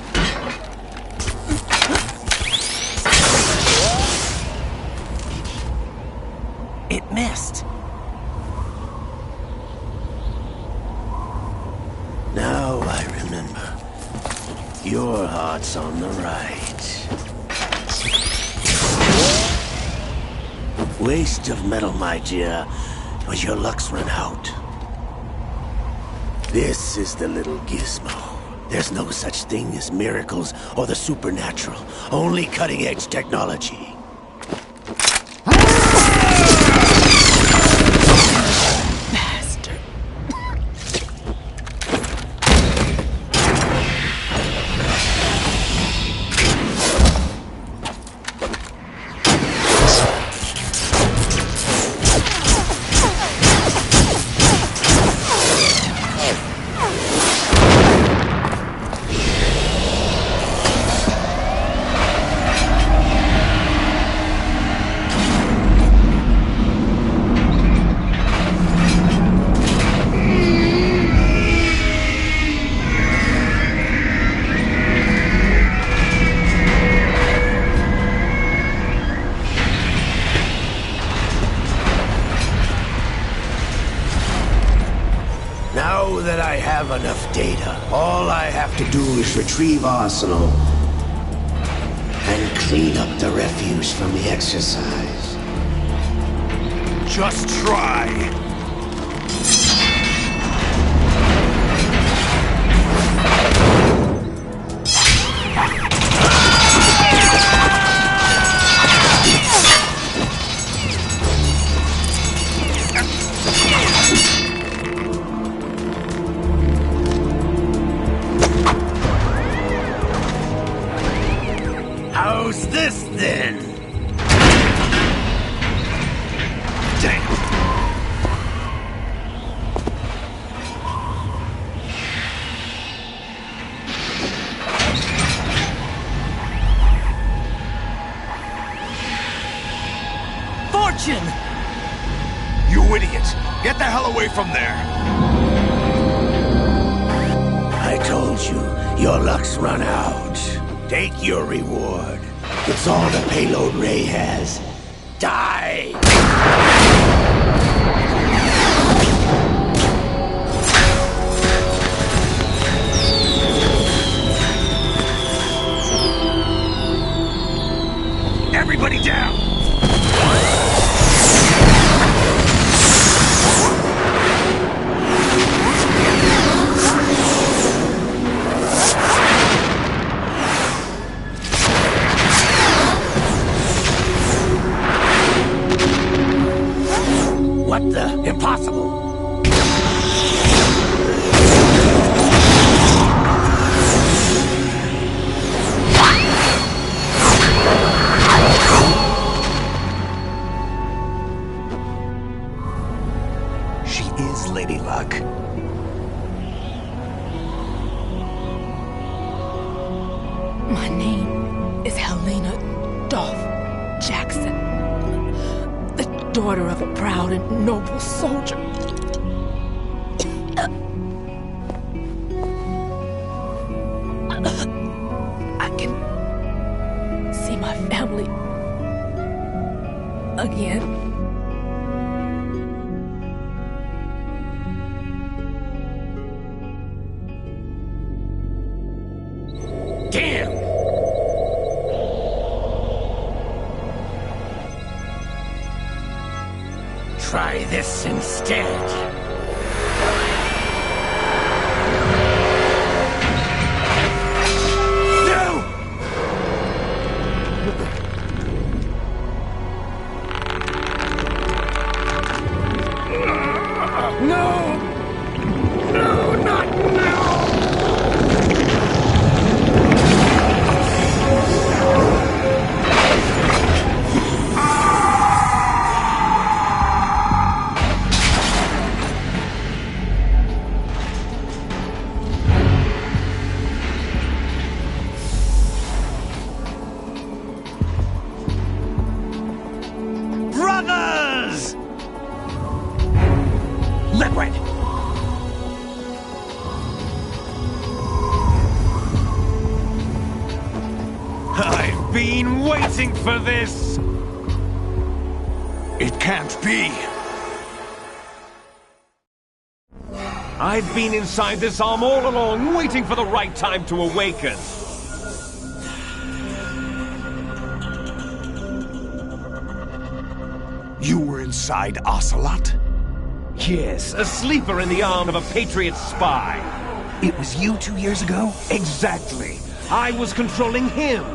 It missed. Now I remember. Your heart's on the right. Waste of metal, my dear, but your luck's run out. This is the little gizmo. There's no such thing as miracles or the supernatural, only cutting-edge technology. Now that I have enough data, all I have to do is retrieve Arsenal and clean up the refuse from the exercise. Just try. How's this, then? Damn! Fortune! You idiot! Get the hell away from there! I told you, your luck's run out. Take your reward. It's all the payload Ray has. Die! Everybody down! What the? Impossible! She is Lady Luck. My name is Helena Dolph Jackson, the daughter of a proud and noble soldier. I can see my family again. Damn! Try this instead. Brothers! Liquid! I've been waiting for this! It can't be! I've been inside this arm all along, waiting for the right time to awaken. inside Ocelot? Yes, a sleeper in the arm of a Patriot spy. It was you 2 years ago? Exactly. I was controlling him.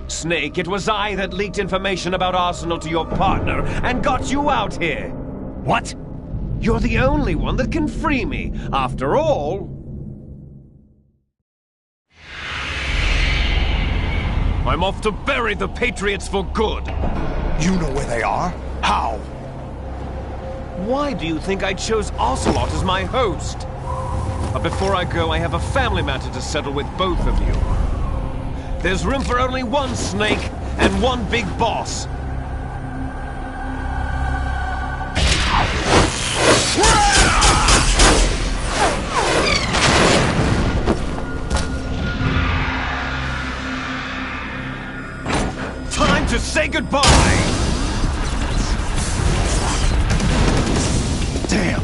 Snake, it was I that leaked information about Arsenal to your partner and got you out here. What? You're the only one that can free me. After all... I'm off to bury the Patriots for good. You know where they are? How? Why do you think I chose Ocelot as my host? But before I go, I have a family matter to settle with both of you. There's room for only one Snake and one big boss. Time to say goodbye! Damn!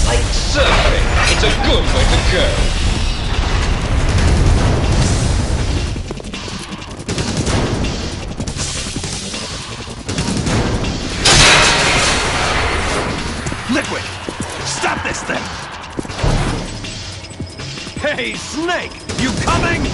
Like surfing, it's a good way to go. Liquid! Stop this thing! Hey, Snake! You coming?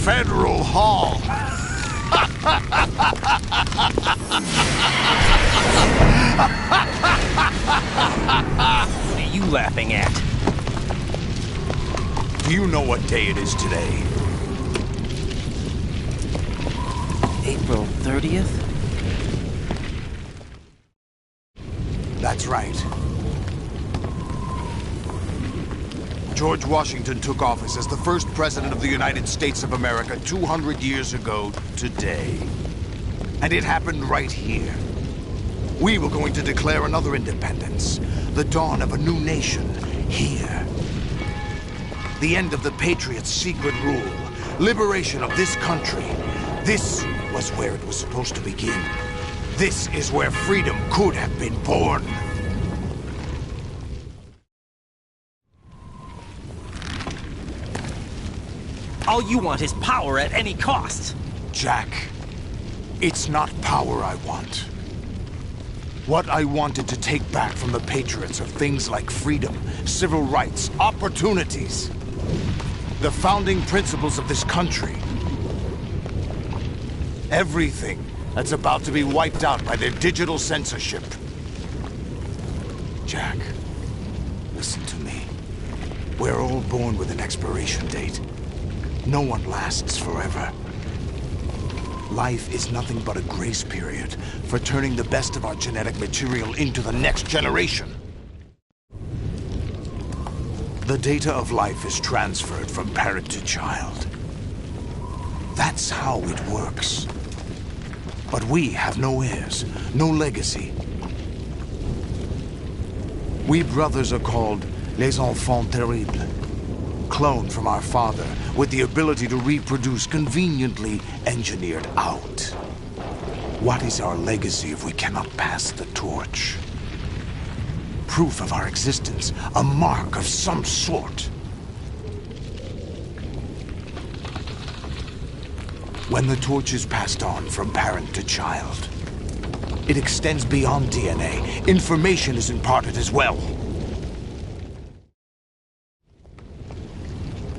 Federal Hall. What are you laughing at? Do you know what day it is today? April 30th? That's right. George Washington took office as the first president of the United States of America 200 years ago today. And it happened right here. We were going to declare another independence, the dawn of a new nation, here. The end of the Patriots' secret rule, liberation of this country. This was where it was supposed to begin. This is where freedom could have been born. All you want is power at any cost. Jack, it's not power I want. What I wanted to take back from the Patriots are things like freedom, civil rights, opportunities. The founding principles of this country. Everything that's about to be wiped out by their digital censorship. Jack, listen to me. We're all born with an expiration date. No one lasts forever. Life is nothing but a grace period for turning the best of our genetic material into the next generation. The data of life is transferred from parent to child. That's how it works. But we have no heirs, no legacy. We brothers are called les enfants terribles. Cloned from our father, with the ability to reproduce conveniently engineered out. What is our legacy if we cannot pass the torch? Proof of our existence, a mark of some sort. When the torch is passed on from parent to child, it extends beyond DNA. Information is imparted as well.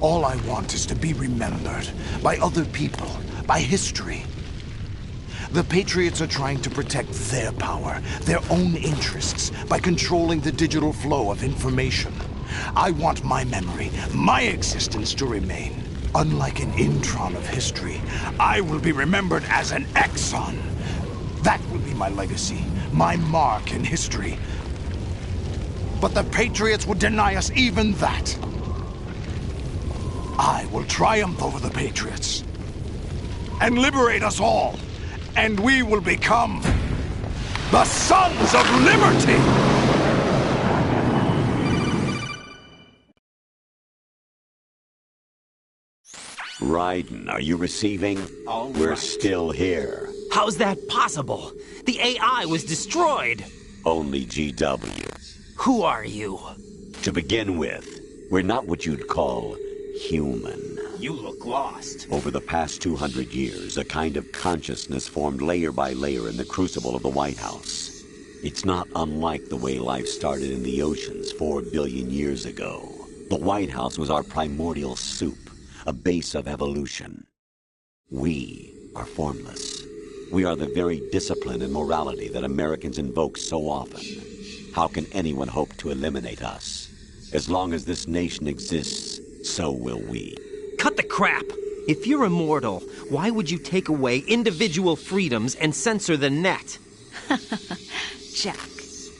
All I want is to be remembered by other people, by history. The Patriots are trying to protect their power, their own interests, by controlling the digital flow of information. I want my memory, my existence to remain. Unlike an intron of history, I will be remembered as an exon. That will be my legacy, my mark in history. But the Patriots would deny us even that. I will triumph over the Patriots and liberate us all, and we will become the Sons of Liberty! Raiden, are you receiving? We're still here. How's that possible? The AI was destroyed. Only GW. Who are you? To begin with, we're not what you'd call human. You look lost. Over the past 200 years, a kind of consciousness formed layer by layer in the crucible of the White House. It's not unlike the way life started in the oceans 4 billion years ago. The White House was our primordial soup, a base of evolution. We are formless. We are the very discipline and morality that Americans invoke so often. How can anyone hope to eliminate us? As long as this nation exists, so will we. Cut the crap! If you're immortal, why would you take away individual freedoms and censor the net? Jack,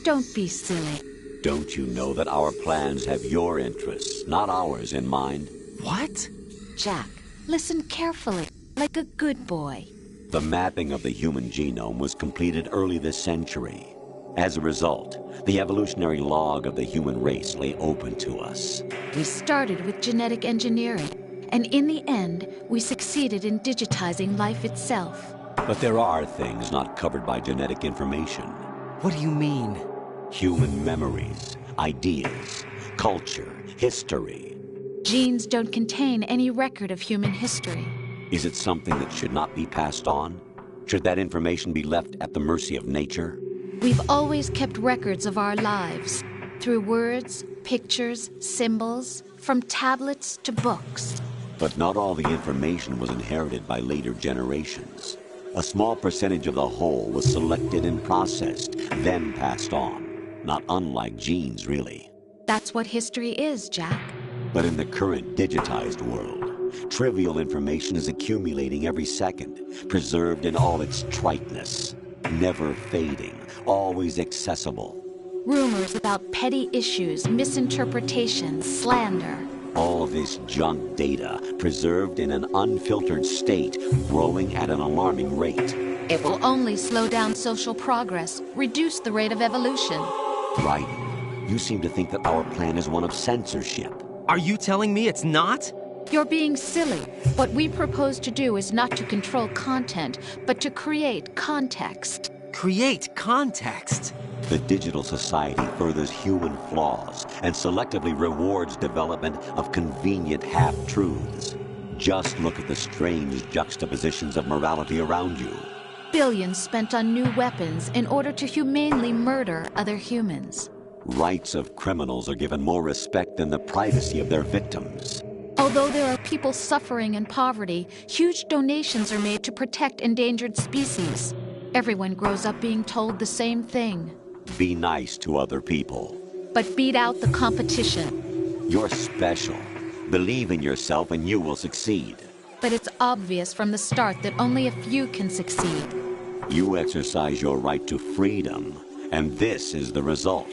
don't be silly. Don't you know that our plans have your interests, not ours, in mind? What? Jack, listen carefully, like a good boy. The mapping of the human genome was completed early this century. As a result, the evolutionary log of the human race lay open to us. We started with genetic engineering, and in the end, we succeeded in digitizing life itself. But there are things not covered by genetic information. What do you mean? Human memories, ideas, culture, history. Genes don't contain any record of human history. Is it something that should not be passed on? Should that information be left at the mercy of nature? We've always kept records of our lives, through words, pictures, symbols, from tablets to books. But not all the information was inherited by later generations. A small percentage of the whole was selected and processed, then passed on. Not unlike genes, really. That's what history is, Jack. But in the current digitized world, trivial information is accumulating every second, preserved in all its triteness, never fading, always accessible. Rumors about petty issues, misinterpretations, slander. All this junk data, preserved in an unfiltered state, growing at an alarming rate. It will only slow down social progress, reduce the rate of evolution. Right. You seem to think that our plan is one of censorship. Are you telling me it's not? You're being silly. What we propose to do is not to control content, but to create context. Create context? The digital society furthers human flaws and selectively rewards development of convenient half-truths. Just look at the strange juxtapositions of morality around you. Billions spent on new weapons in order to humanely murder other humans. Rights of criminals are given more respect than the privacy of their victims. Although there are people suffering in poverty, huge donations are made to protect endangered species. Everyone grows up being told the same thing. Be nice to other people. But beat out the competition. You're special. Believe in yourself and you will succeed. But it's obvious from the start that only a few can succeed. You exercise your right to freedom, and this is the result.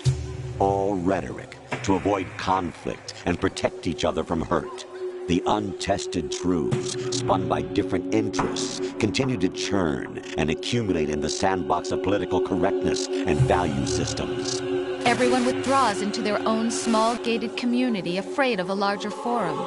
All rhetoric to avoid conflict and protect each other from hurt. The untested truths, spun by different interests, continue to churn and accumulate in the sandbox of political correctness and value systems. Everyone withdraws into their own small gated community, afraid of a larger forum.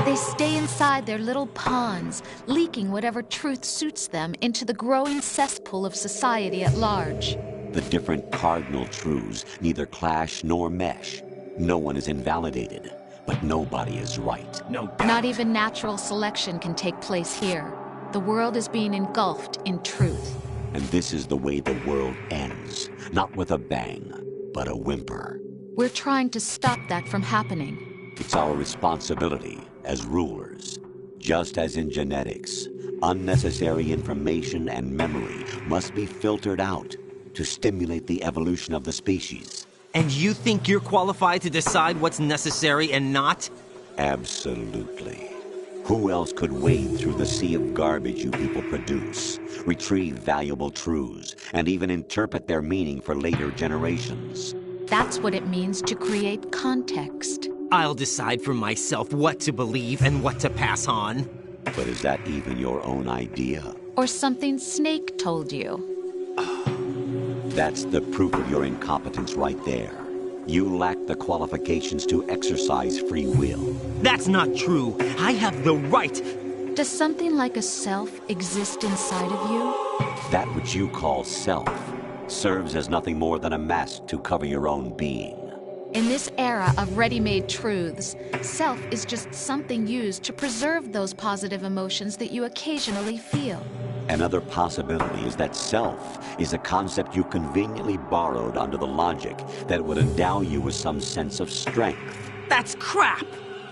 They stay inside their little ponds, leaking whatever truth suits them into the growing cesspool of society at large. The different cardinal truths neither clash nor mesh. No one is invalidated, but nobody is right. No doubt. Not even natural selection can take place here. The world is being engulfed in truth. And this is the way the world ends. Not with a bang, but a whimper. We're trying to stop that from happening. It's our responsibility as rulers. Just as in genetics, unnecessary information and memory must be filtered out to stimulate the evolution of the species. And you think you're qualified to decide what's necessary and not? Absolutely. Who else could wade through the sea of garbage you people produce, retrieve valuable truths, and even interpret their meaning for later generations? That's what it means to create context. I'll decide for myself what to believe and what to pass on. But is that even your own idea? Or something Snake told you? That's the proof of your incompetence right there. You lack the qualifications to exercise free will. That's not true. I have the right. Does something like a self exist inside of you? That which you call self serves as nothing more than a mask to cover your own being. In this era of ready-made truths, self is just something used to preserve those positive emotions that you occasionally feel. Another possibility is that self is a concept you conveniently borrowed under the logic that would endow you with some sense of strength. That's crap!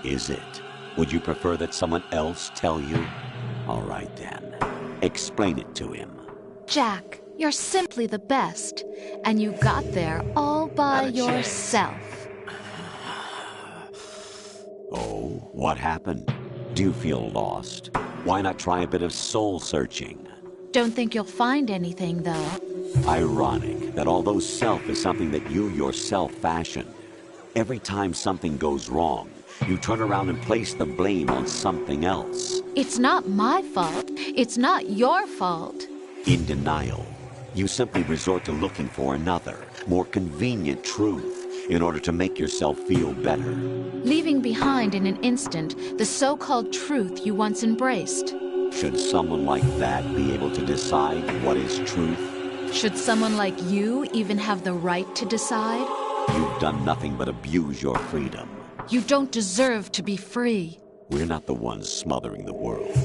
Is it? Would you prefer that someone else tell you? All right then. Explain it to him. Jack, you're simply the best, and you got there all by yourself. Oh, what happened? Do you feel lost? Why not try a bit of soul-searching? Don't think you'll find anything, though. Ironic that although self is something that you yourself fashioned, every time something goes wrong, you turn around and place the blame on something else. It's not my fault. It's not your fault. In denial, you simply resort to looking for another, more convenient truth in order to make yourself feel better. Leaving behind in an instant the so-called truth you once embraced. Should someone like that be able to decide what is truth? Should someone like you even have the right to decide? You've done nothing but abuse your freedom. You don't deserve to be free. We're not the ones smothering the world.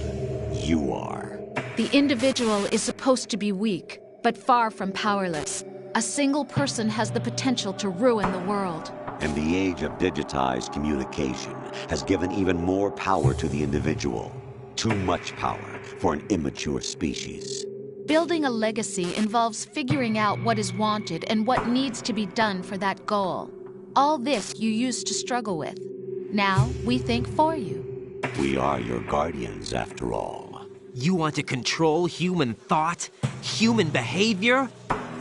You are. The individual is supposed to be weak, but far from powerless. A single person has the potential to ruin the world. And the age of digitized communication has given even more power to the individual. Too much power for an immature species. Building a legacy involves figuring out what is wanted and what needs to be done for that goal. All this you used to struggle with. Now we think for you. We are your guardians, after all. You want to control human thought? Human behavior?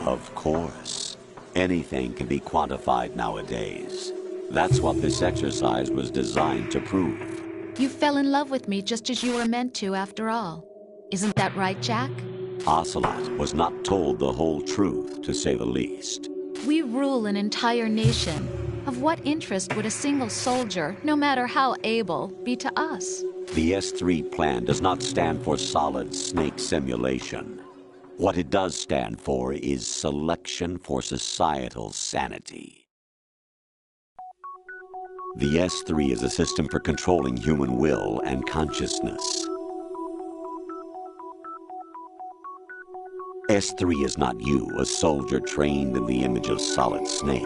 Of course. Anything can be quantified nowadays. That's what this exercise was designed to prove. You fell in love with me just as you were meant to, after all. Isn't that right, Jack? Ocelot was not told the whole truth, to say the least. We rule an entire nation. Of what interest would a single soldier, no matter how able, be to us? The S3 plan does not stand for solid snake simulation. What it does stand for is selection for societal sanity. The S3 is a system for controlling human will and consciousness. S3 is not you, a soldier trained in the image of Solid Snake.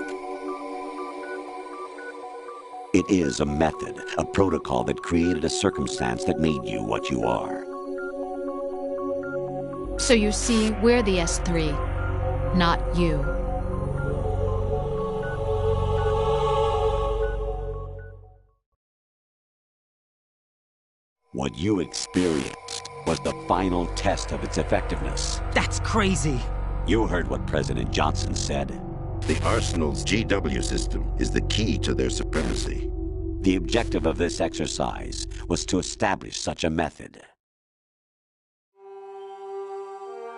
It is a method, a protocol that created a circumstance that made you what you are. So you see, we're the S3, not you. What you experienced was the final test of its effectiveness. That's crazy. You heard what President Johnson said. The Arsenal's GW system is the key to their supremacy. The objective of this exercise was to establish such a method.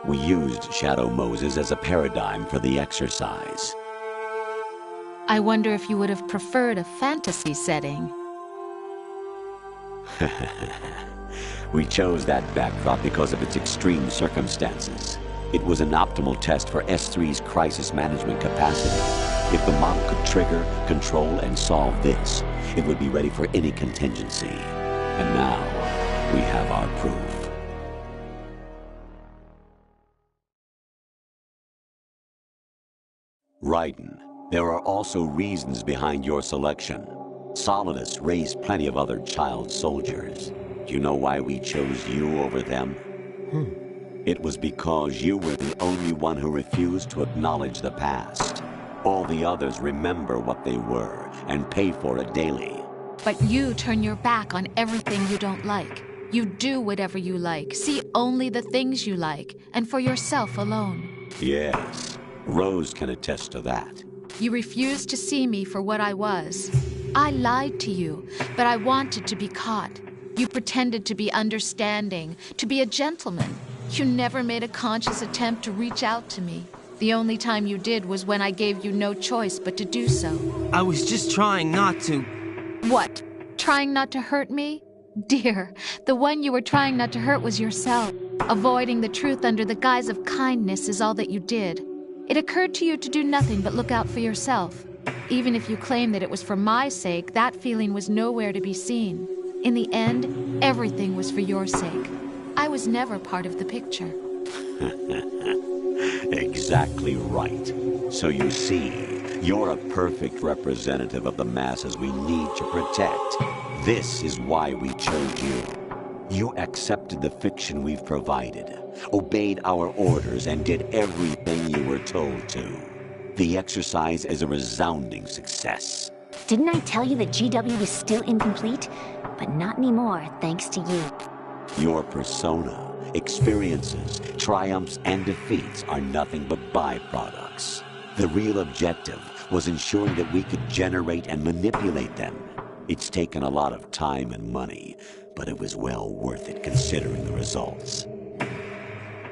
We used Shadow Moses as a paradigm for the exercise. I wonder if you would have preferred a fantasy setting. We chose that backdrop because of its extreme circumstances. It was an optimal test for S3's crisis management capacity. If the model could trigger, control, and solve this, it would be ready for any contingency. And now, we have our proof. Raiden, there are also reasons behind your selection. Solidus raised plenty of other child soldiers. Do you know why we chose you over them? It was because you were the only one who refused to acknowledge the past. All the others remember what they were and pay for it daily. But you turn your back on everything you don't like. You do whatever you like, see only the things you like, and for yourself alone. Yes, Rose can attest to that. You refused to see me for what I was. I lied to you, but I wanted to be caught. You pretended to be understanding, to be a gentleman. You never made a conscious attempt to reach out to me. The only time you did was when I gave you no choice but to do so. I was just trying not to... What? Trying not to hurt me? Dear, the one you were trying not to hurt was yourself. Avoiding the truth under the guise of kindness is all that you did. It occurred to you to do nothing but look out for yourself. Even if you claim that it was for my sake, that feeling was nowhere to be seen. In the end, everything was for your sake. I was never part of the picture. Exactly right. So you see, you're a perfect representative of the masses we need to protect. This is why we chose you. You accepted the fiction we've provided, obeyed our orders, and did everything you were told to. The exercise is a resounding success. Didn't I tell you that GW is still incomplete? But not anymore, thanks to you. Your persona, experiences, triumphs, and defeats are nothing but byproducts. The real objective was ensuring that we could generate and manipulate them. It's taken a lot of time and money, but it was well worth it considering the results.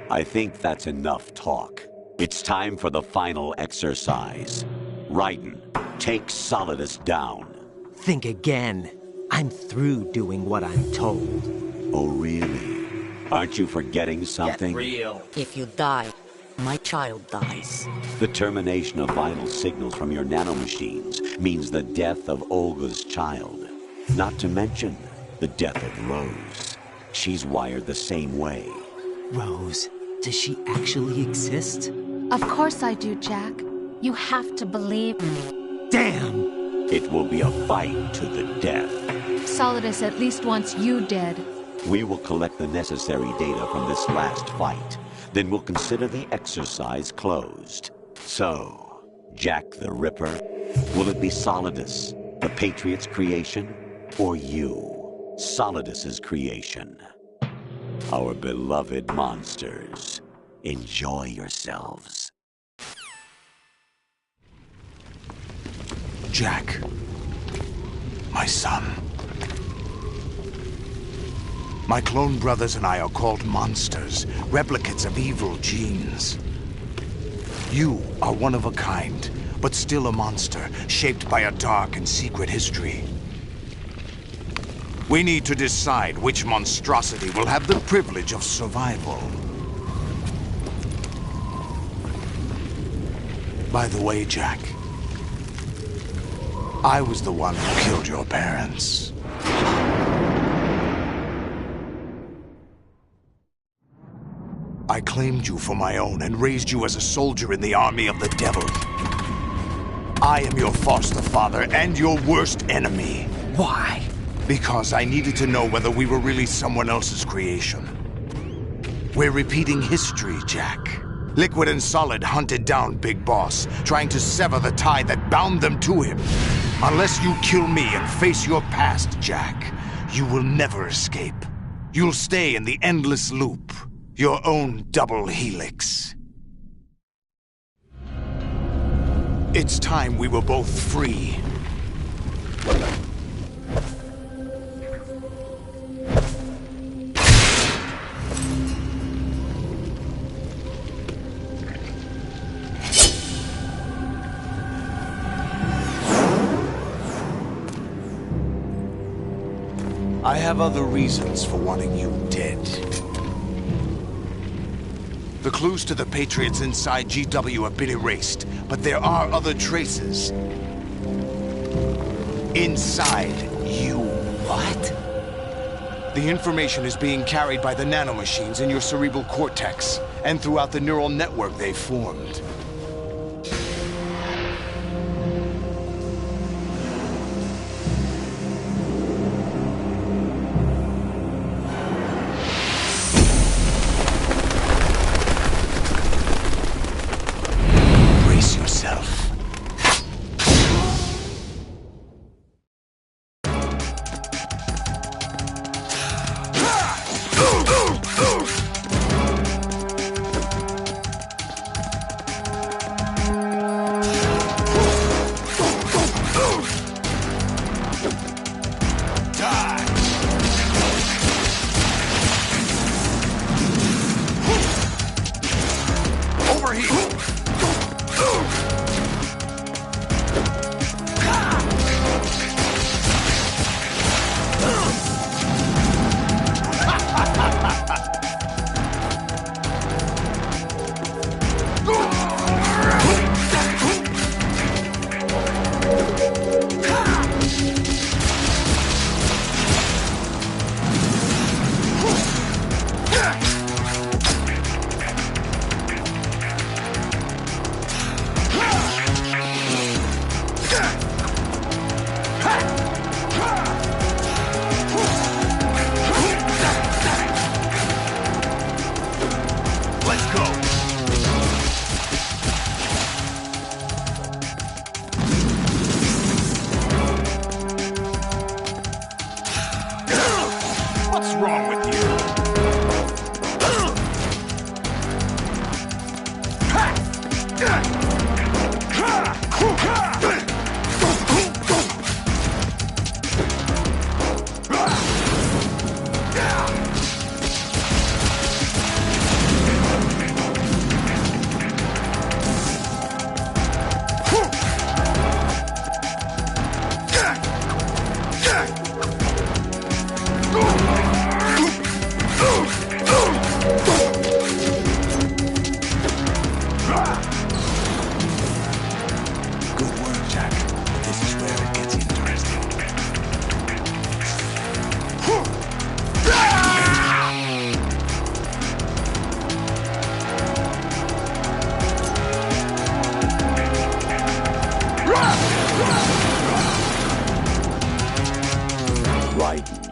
I think that's enough talk. It's time for the final exercise. Raiden, take Solidus down. Think again. I'm through doing what I'm told. Oh, really? Aren't you forgetting something? Get real. If you die, my child dies. The termination of vital signals from your nanomachines means the death of Olga's child. Not to mention the death of Rose. She's wired the same way. Rose, does she actually exist? Of course I do, Jack. You have to believe me. Damn! It will be a fight to the death. Solidus at least wants you dead. We will collect the necessary data from this last fight. Then we'll consider the exercise closed. So, Jack the Ripper, will it be Solidus, the Patriot's creation, or you, Solidus's creation? Our beloved monsters, enjoy yourselves. Jack, my son. My clone brothers and I are called monsters, replicates of evil genes. You are one of a kind, but still a monster, shaped by a dark and secret history. We need to decide which monstrosity will have the privilege of survival. By the way, Jack, I was the one who killed your parents. I claimed you for my own and raised you as a soldier in the army of the devil. I am your foster father and your worst enemy. Why? Because I needed to know whether we were really someone else's creation. We're repeating history, Jack. Liquid and Solid hunted down Big Boss, trying to sever the tie that bound them to him. Unless you kill me and face your past, Jack, you will never escape. You'll stay in the endless loop. Your own double helix. It's time we were both free. I have other reasons for wanting you dead. The clues to the Patriots inside GW have been erased, but there are other traces. Inside you. What? The information is being carried by the nanomachines in your cerebral cortex, and throughout the neural network they formed. Brace yourself.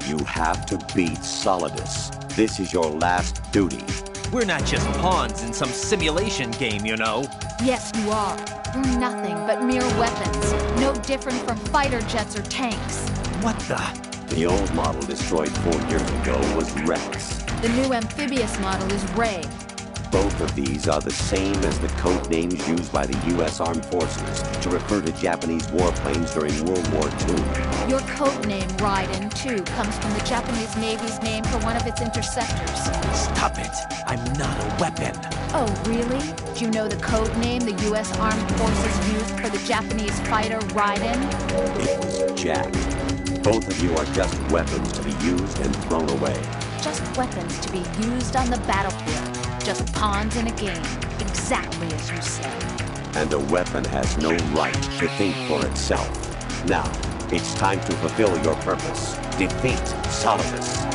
You have to beat Solidus. This is your last duty. We're not just pawns in some simulation game, you know. Yes, you are. You're nothing but mere weapons. No different from fighter jets or tanks. What the? The old model destroyed 4 years ago was Rex. The new amphibious model is Ray. Both of these are the same as the code names used by the U.S. Armed Forces to refer to Japanese warplanes during World War II. Your code name, Raiden, too, comes from the Japanese Navy's name for one of its interceptors. Stop it! I'm not a weapon. Oh, really? Do you know the code name the U.S. Armed Forces used for the Japanese fighter Raiden? It was Jack. Both of you are just weapons to be used and thrown away. Just weapons to be used on the battlefield. Just pawns in a game, exactly as you said. And a weapon has no right to think for itself. Now, it's time to fulfill your purpose. Defeat Solidus.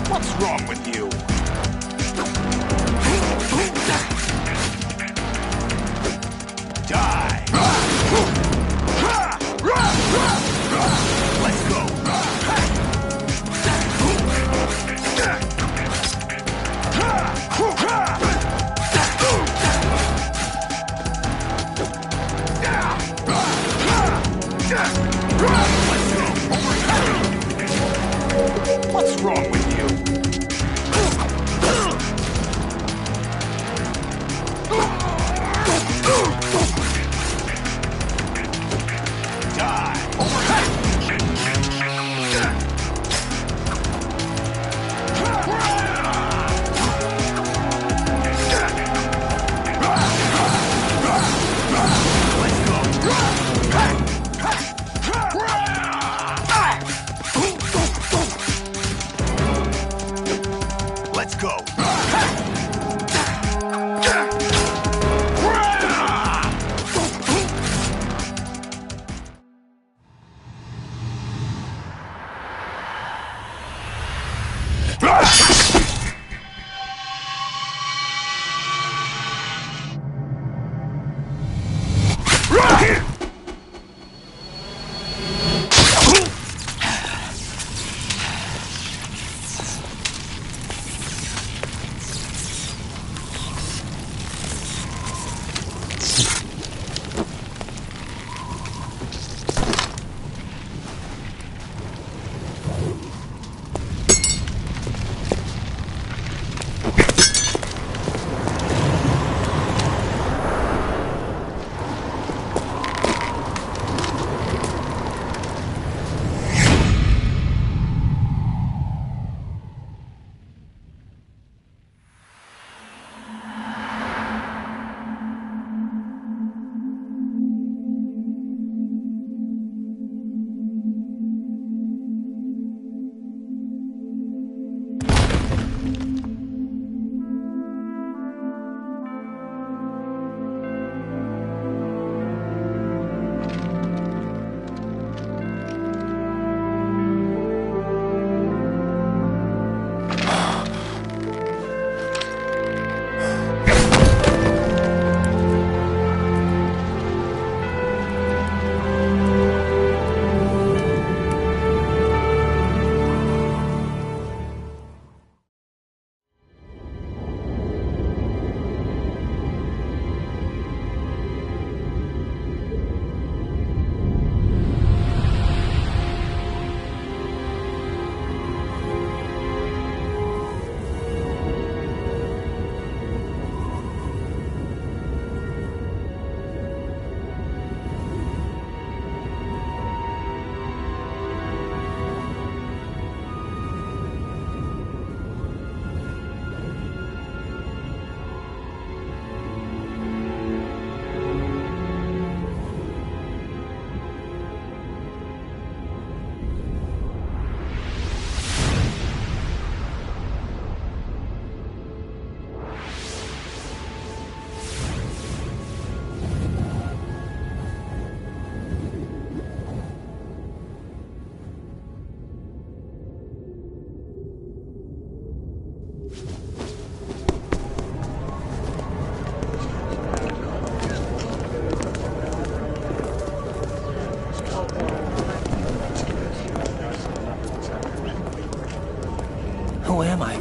What's wrong with you? Die! Let's go! What's wrong with you?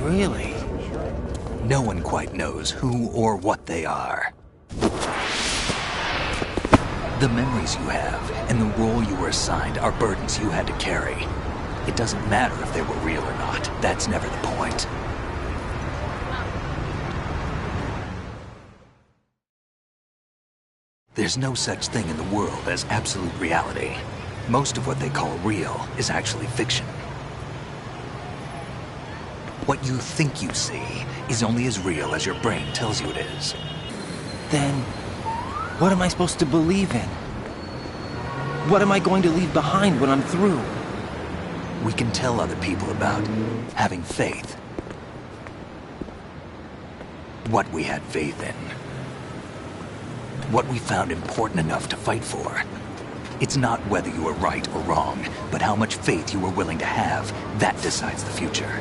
Really? No one quite knows who or what they are. The memories you have and the role you were assigned are burdens you had to carry. It doesn't matter if they were real or not. That's never the point. There's no such thing in the world as absolute reality. Most of what they call real is actually fiction. What you think you see is only as real as your brain tells you it is. Then, what am I supposed to believe in? What am I going to leave behind when I'm through? We can tell other people about having faith. What we had faith in. What we found important enough to fight for. It's not whether you were right or wrong, but how much faith you were willing to have. That decides the future.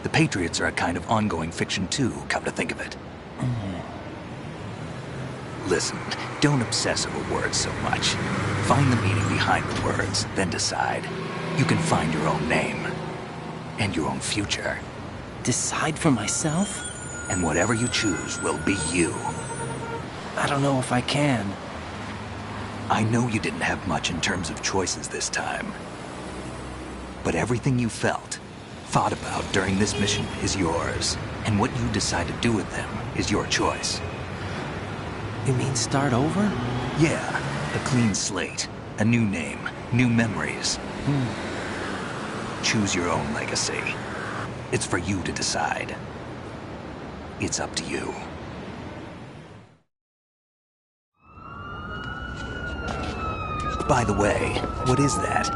The Patriots are a kind of ongoing fiction too, come to think of it. Listen, don't obsess over words so much. Find the meaning behind the words, then decide. You can find your own name. And your own future. Decide for myself? And whatever you choose will be you. I don't know if I can. I know you didn't have much in terms of choices this time. But everything you felt, thought about during this mission is yours. And what you decide to do with them is your choice. You mean start over? Yeah, a clean slate, a new name, new memories. Choose your own legacy. It's for you to decide. It's up to you. By the way, what is that?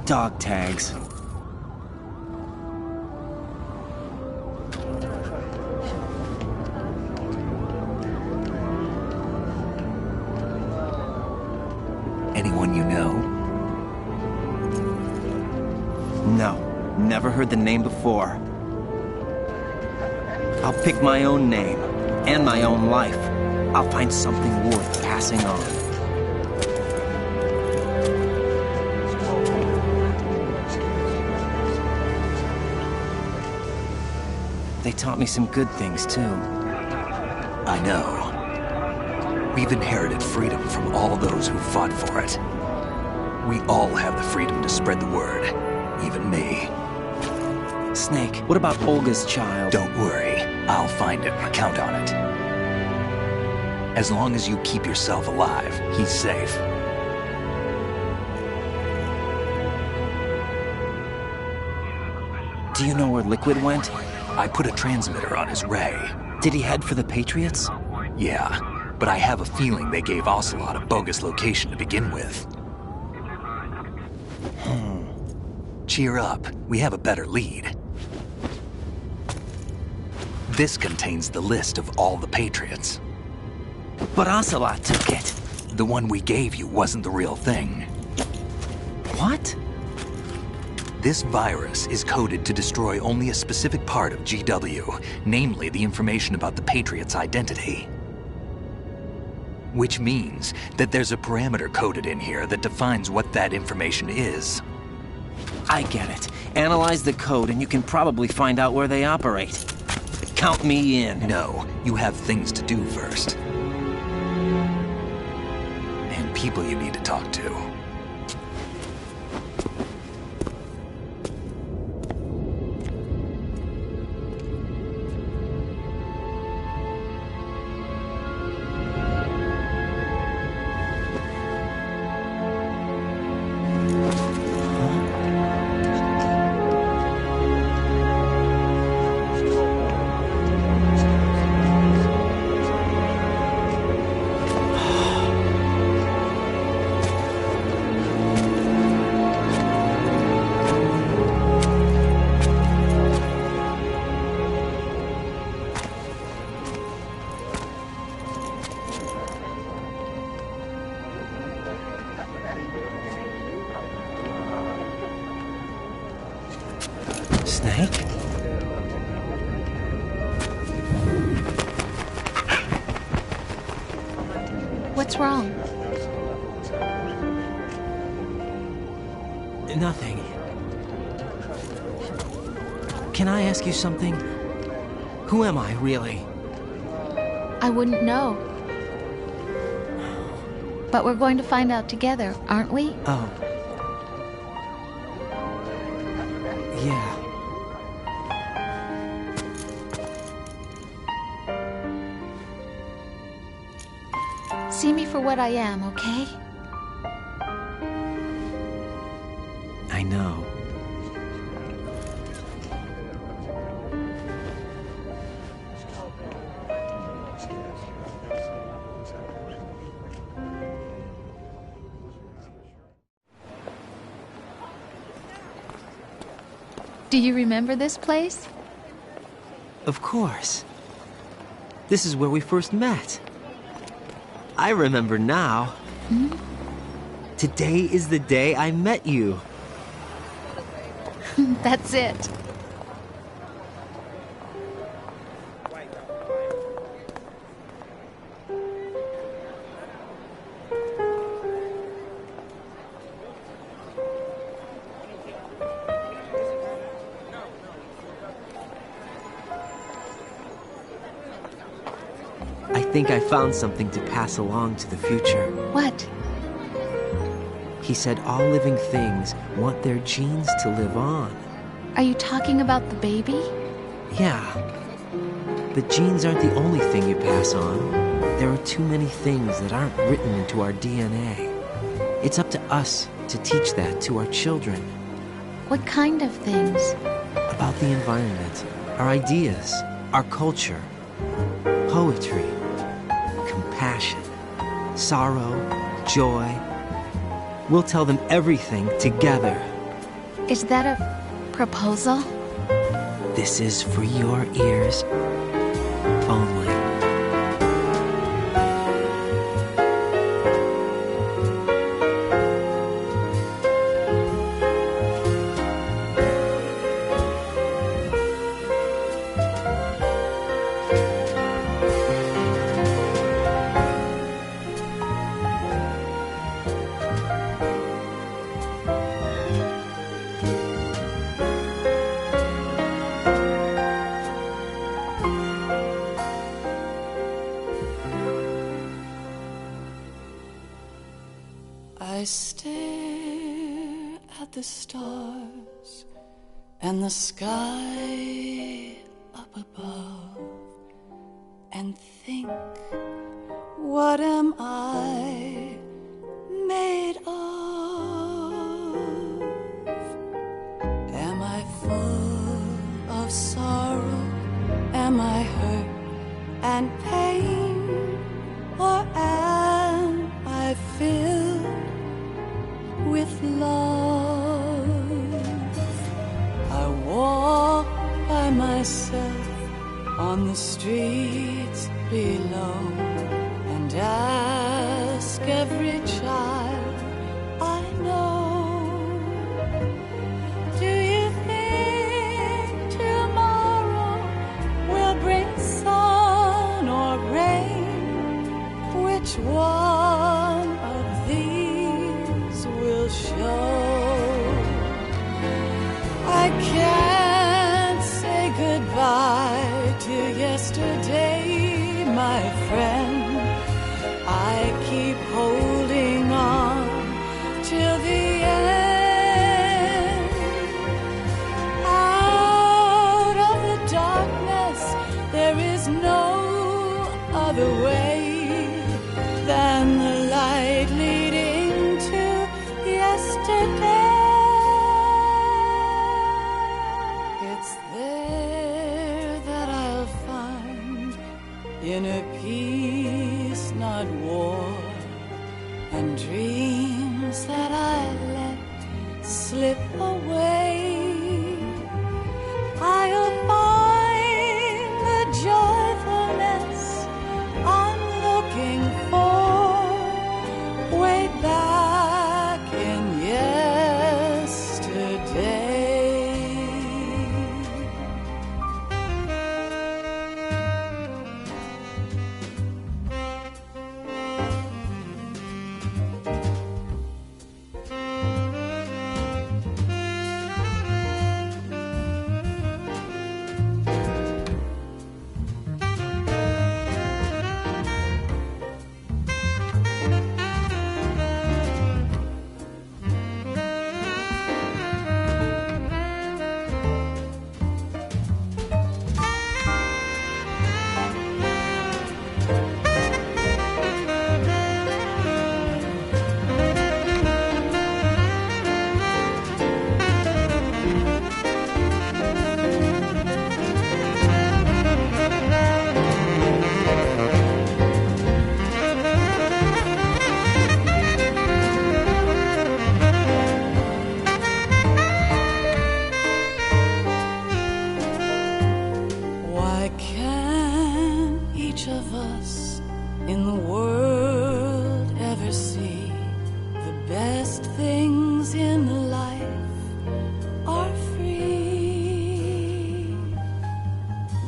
Dog tags. Anyone you know? No, never heard the name before. I'll pick my own name, and my own life. I'll find something worth passing on. They taught me some good things, too. I know. We've inherited freedom from all those who fought for it. We all have the freedom to spread the word, even me. Snake, what about Olga's child? Don't worry, I'll find him, count on it. As long as you keep yourself alive, he's safe. Do you know where Liquid went? I put a transmitter on his ray. Did he head for the Patriots? Yeah, but I have a feeling they gave Ocelot a bogus location to begin with. Cheer up, we have a better lead. This contains the list of all the Patriots. But Ocelot took it. The one we gave you wasn't the real thing. What? This virus is coded to destroy only a specific part of GW, namely the information about the Patriots' identity. Which means that there's a parameter coded in here that defines what that information is. I get it. Analyze the code and you can probably find out where they operate. Count me in. No, you have things to do first. And people you need to talk to. Snake? What's wrong? Nothing. Can I ask you something? Who am I, really? I wouldn't know. But we're going to find out together, aren't we? Oh. Yeah. See me for what I am, okay? I know. Do you remember this place? Of course. This is where we first met. I remember now. Hmm? Today is the day I met you. That's it. I think I found something to pass along to the future. What? He said all living things want their genes to live on. Are you talking about the baby? Yeah. But genes aren't the only thing you pass on. There are too many things that aren't written into our DNA. It's up to us to teach that to our children. What kind of things? About the environment, our ideas, our culture, poetry, compassion, sorrow, joy. We'll tell them everything together. Is that a proposal? This is for your ears only. I stare at the stars and the sky up above and think, what am I made of? Am I full of sorrow? Am I hurt and pain? Or am I filled with love? I walk by myself on the streets below and ask every child I know, do you think tomorrow will bring sun or rain? Which one of these will show? I can't say goodbye to yesterday, my friend. I keep holding on till the end. Out of the darkness, there is no other way than the light leading to yesterday. It's there that I'll find inner peace, not war, and dreams that I let slip away. I'll find the joyfulness I'm looking for way back in yesterday. each of us in the world ever see? The best things in life are free.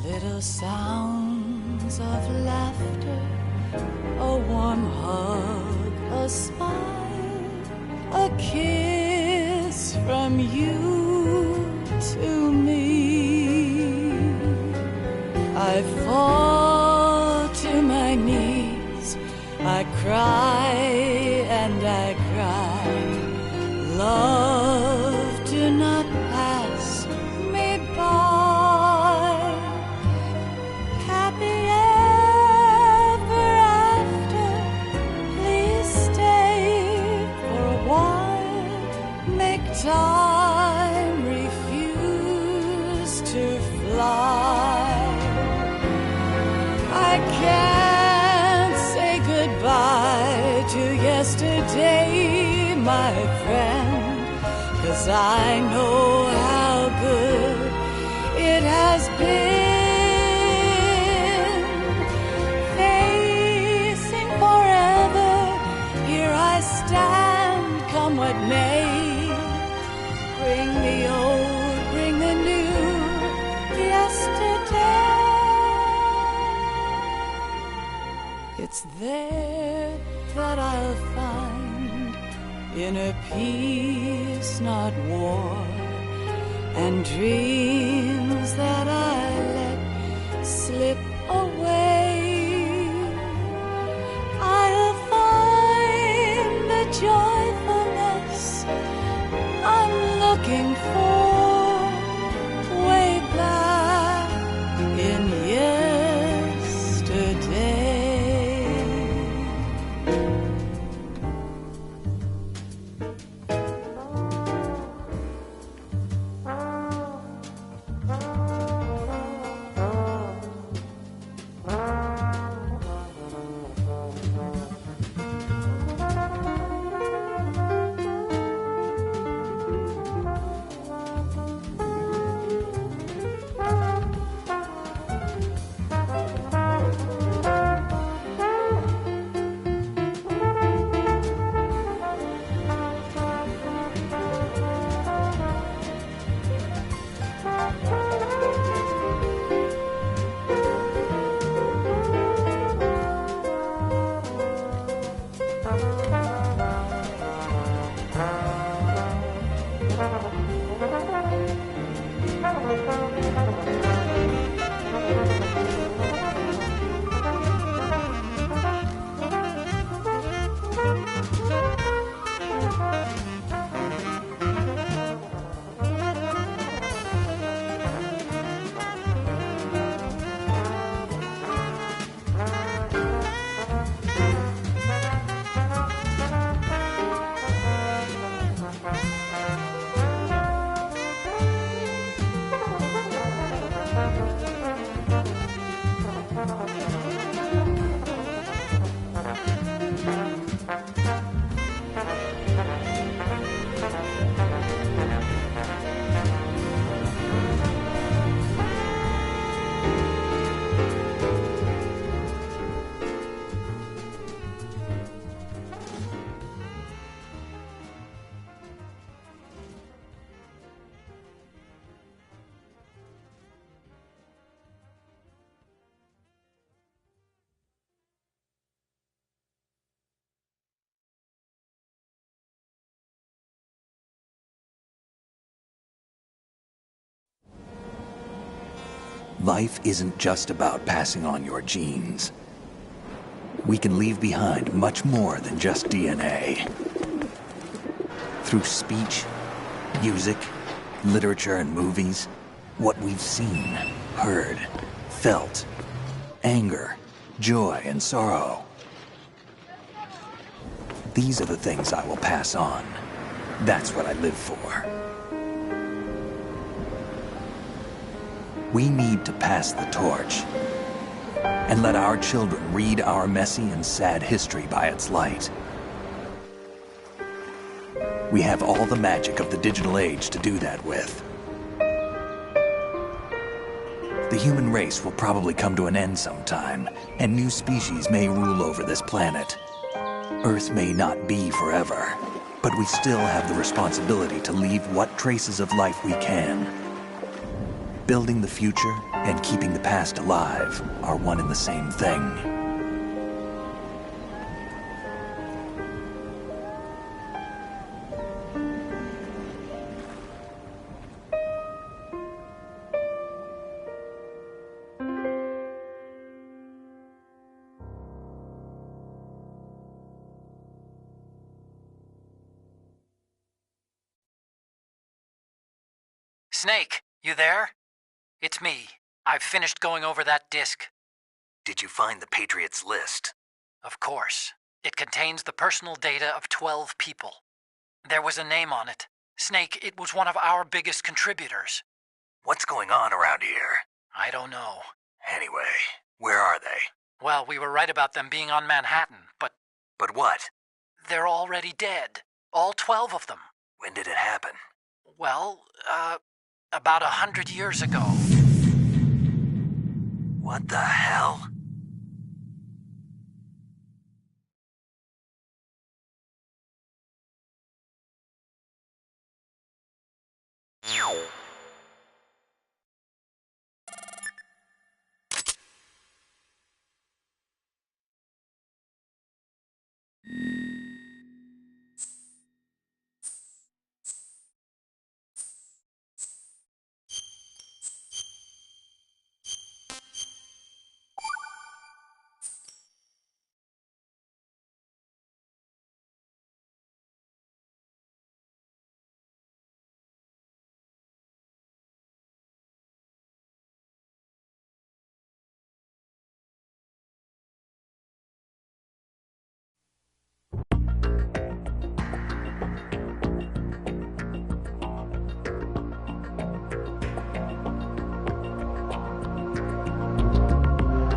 Little sounds of laughter, a warm hug, a smile, a kiss from you to me. I fall to my knees, I cry and I cry. Love, do not pass me by. Happy ever after, please stay for a while. Make time, refuse to fly. I can't say goodbye to yesterday, my friend, 'cause I know how good it has been. Facing forever, here I stand, come what may. Bring the old, bring the new, yesterday. It's there that I'll find inner peace, not war, and dreams that I let slip away. I'll find the joyfulness I'm looking for way back in yesterday. Life isn't just about passing on your genes. We can leave behind much more than just DNA. Through speech, music, literature, and movies, what we've seen, heard, felt, anger, joy, and sorrow. These are the things I will pass on. That's what I live for. We need to pass the torch and let our children read our messy and sad history by its light. We have all the magic of the digital age to do that with. The human race will probably come to an end sometime, and new species may rule over this planet. Earth may not be forever, but we still have the responsibility to leave what traces of life we can. Building the future and keeping the past alive are one and the same thing. Snake, you there? It's me. I've finished going over that disk. Did you find the Patriots list? Of course. It contains the personal data of 12 people. There was a name on it. Snake, it was one of our biggest contributors. What's going on around here? I don't know. Anyway, where are they? Well, we were right about them being on Manhattan, but... But what? They're already dead. All 12 of them. When did it happen? Well, about 100 years ago. What the